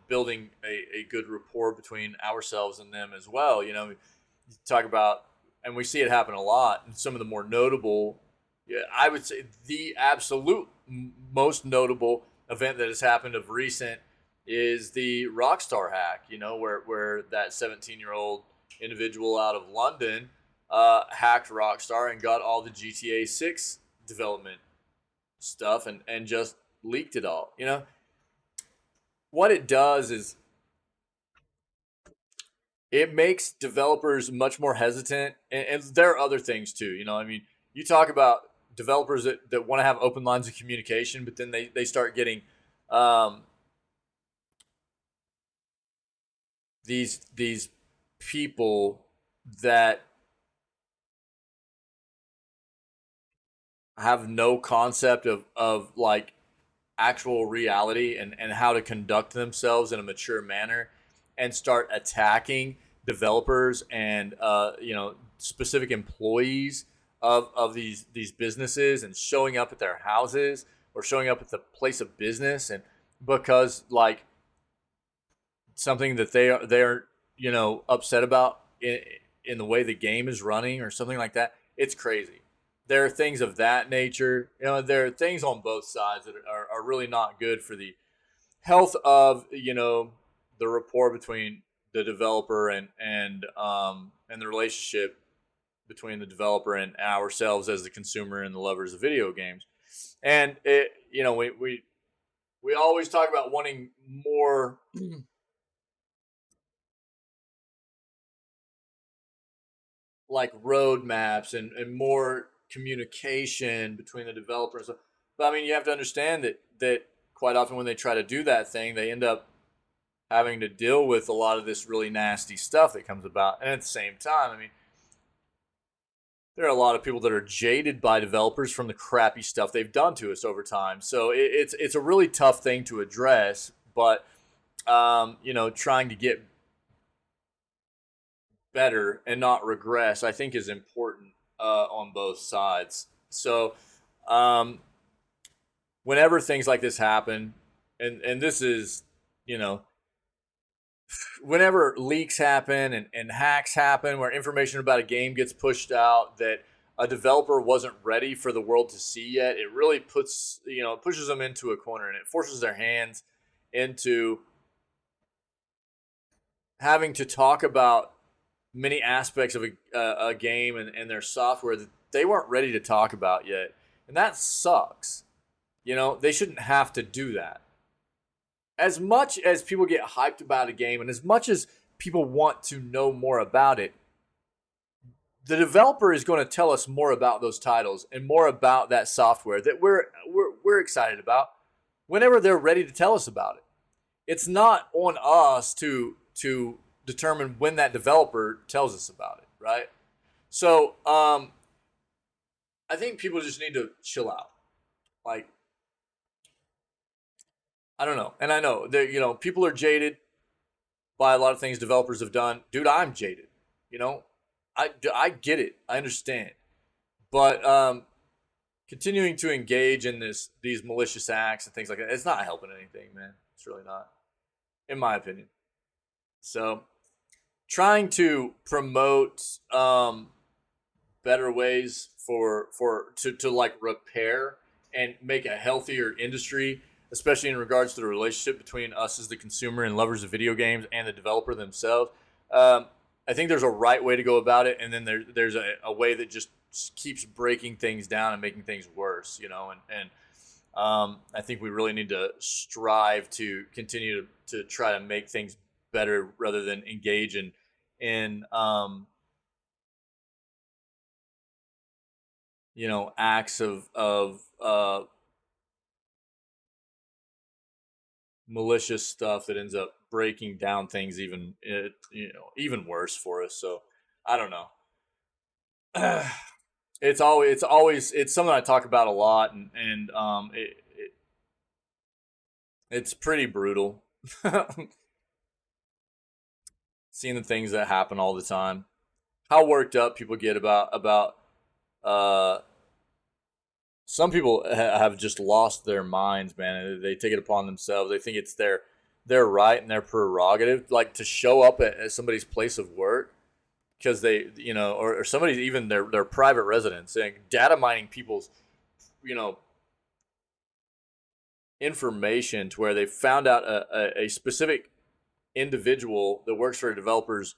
S1: building a good rapport between ourselves and them as well. You talk about, and we see it happen a lot. And some of the more notable, I would say the absolute most notable event that has happened of recent is the Rockstar hack. Where that 17-year-old individual out of London hacked Rockstar and got all the GTA 6 development stuff and just leaked it all. What it does is it makes developers much more hesitant, and there are other things too. You talk about developers that want to have open lines of communication, but then they start getting these people that have no concept of like actual reality and how to conduct themselves in a mature manner and start attacking developers and specific employees of these businesses and showing up at their houses or showing up at the place of business and because like something that they're upset about in the way the game is running or something like that, it's crazy. There are things of that nature. There are things on both sides that are really not good for the health of the rapport between the developer and the relationship between the developer and ourselves as the consumer and the lovers of video games. And we always talk about wanting more like roadmaps and more communication between the developers. But I mean, you have to understand that quite often when they try to do that thing, they end up having to deal with a lot of this really nasty stuff that comes about. And at the same time, I mean, there are a lot of people that are jaded by developers from the crappy stuff they've done to us over time. So it's a really tough thing to address. But trying to get better and not regress, I think, is important on both sides. So, whenever things like this happen, and this is, whenever leaks happen and hacks happen, where information about a game gets pushed out that a developer wasn't ready for the world to see yet, it really pushes them into a corner and it forces their hands into having to talk about many aspects of a game and their software that they weren't ready to talk about yet. And that sucks. They shouldn't have to do that. As much as people get hyped about a game and as much as people want to know more about it, the developer is going to tell us more about those titles and more about that software that we're excited about whenever they're ready to tell us about it. It's not on us to determine when that developer tells us about it, right? So I think people just need to chill out. Like, I don't know. And I know that, people are jaded by a lot of things developers have done. Dude, I'm jaded. I get it. I understand. But continuing to engage in these malicious acts and things like that, it's not helping anything, man. It's really not, in my opinion. So trying to promote better ways to like repair and make a healthier industry, especially in regards to the relationship between us as the consumer and lovers of video games and the developer themselves. I think there's a right way to go about it, and then there's a way that just keeps breaking things down and making things worse, and I think we really need to strive to continue to try to make things better rather than engage in acts of malicious stuff that ends up breaking down things even worse for us. So I don't know. It's something I talk about a lot, and it's pretty brutal. Seeing the things that happen all the time, how worked up people get about some people have just lost their minds, man. They take it upon themselves. They think it's their right and their prerogative, like to show up at somebody's place of work because they, or somebody's even their private residence, and data mining people's, information to where they found out a specific individual that works for a developer's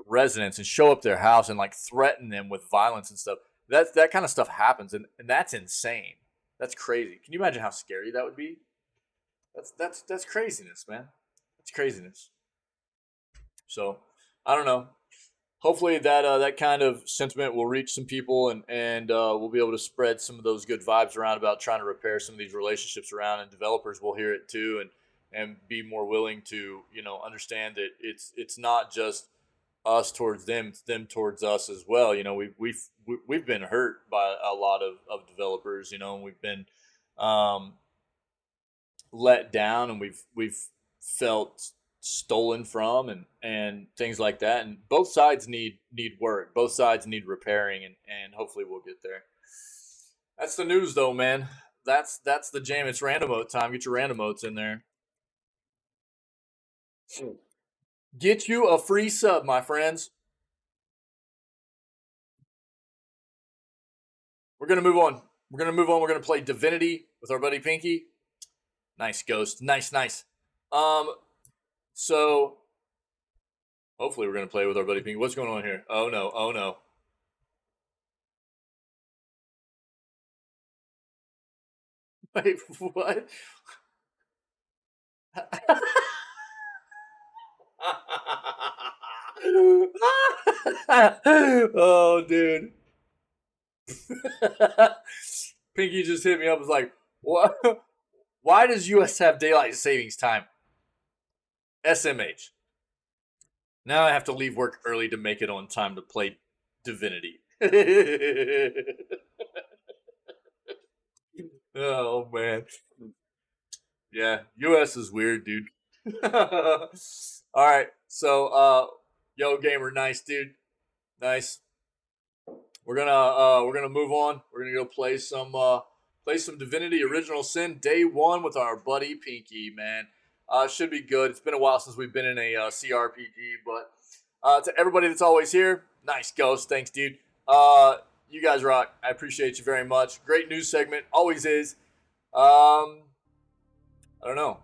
S1: residence and show up their house and like threaten them with violence and stuff. That kind of stuff happens, and that's insane. That's crazy. Can you imagine how scary that would be? That's craziness, man. That's craziness. So I don't know. Hopefully that kind of sentiment will reach some people, and we'll be able to spread some of those good vibes around about trying to repair some of these relationships around, and developers will hear it too, and be more willing to, you know, understand that it's not just us towards them, it's them towards us as well. You know, we've been hurt by a lot of developers, you know, and we've been um, let down, and we've felt stolen from, and things like that. And both sides need work. Both sides need repairing, and hopefully we'll get there. That's the news, though, man. That's the jam. It's random mode time. Get your random modes in there. Get you a free sub, my friends. We're gonna move on. We're gonna play Divinity with our buddy Pinky. Nice, Ghost. Nice. So hopefully we're gonna play with our buddy Pinky. What's going on here? Oh no. Wait, what? Oh, dude. Pinky just hit me up. Was like, what? Why does US have daylight savings time? SMH. Now I have to leave work early to make it on time to play Divinity. Oh, man. Yeah, US is weird, dude. All right, so yo, gamer, nice, dude, nice. We're gonna move on. We're gonna go play some Divinity Original Sin Day 1 with our buddy Pinky, man. Should be good. It's been a while since we've been in a CRPG, but to everybody that's always here, nice, Ghost, thanks, dude. You guys rock. I appreciate you very much. Great news segment, always is. I don't know.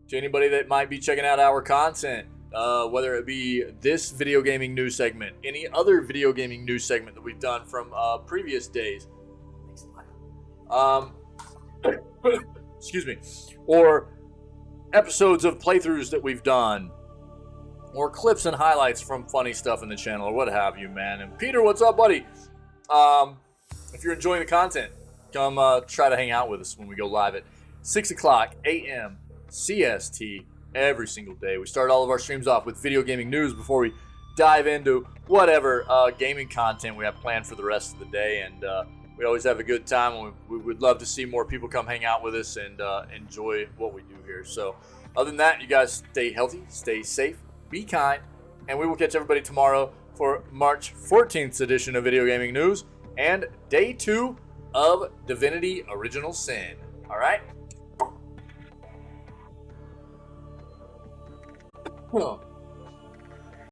S1: To anybody that might be checking out our content, whether it be this video gaming news segment, any other video gaming news segment that we've done from previous days, excuse me, or episodes of playthroughs that we've done, or clips and highlights from funny stuff in the channel, or what have you, man. And Peter, what's up, buddy? If you're enjoying the content, come try to hang out with us when we go live at 6 o'clock a.m. CST every single day. We start all of our streams off with video gaming news before we dive into whatever gaming content we have planned for the rest of the day. And we always have a good time. We would love to see more people come hang out with us and enjoy what we do here. So other than that, you guys stay healthy, stay safe, be kind, and we will catch everybody tomorrow for March 14th edition of Video Gaming News and Day 2 of Divinity Original Sin. All right? Huh.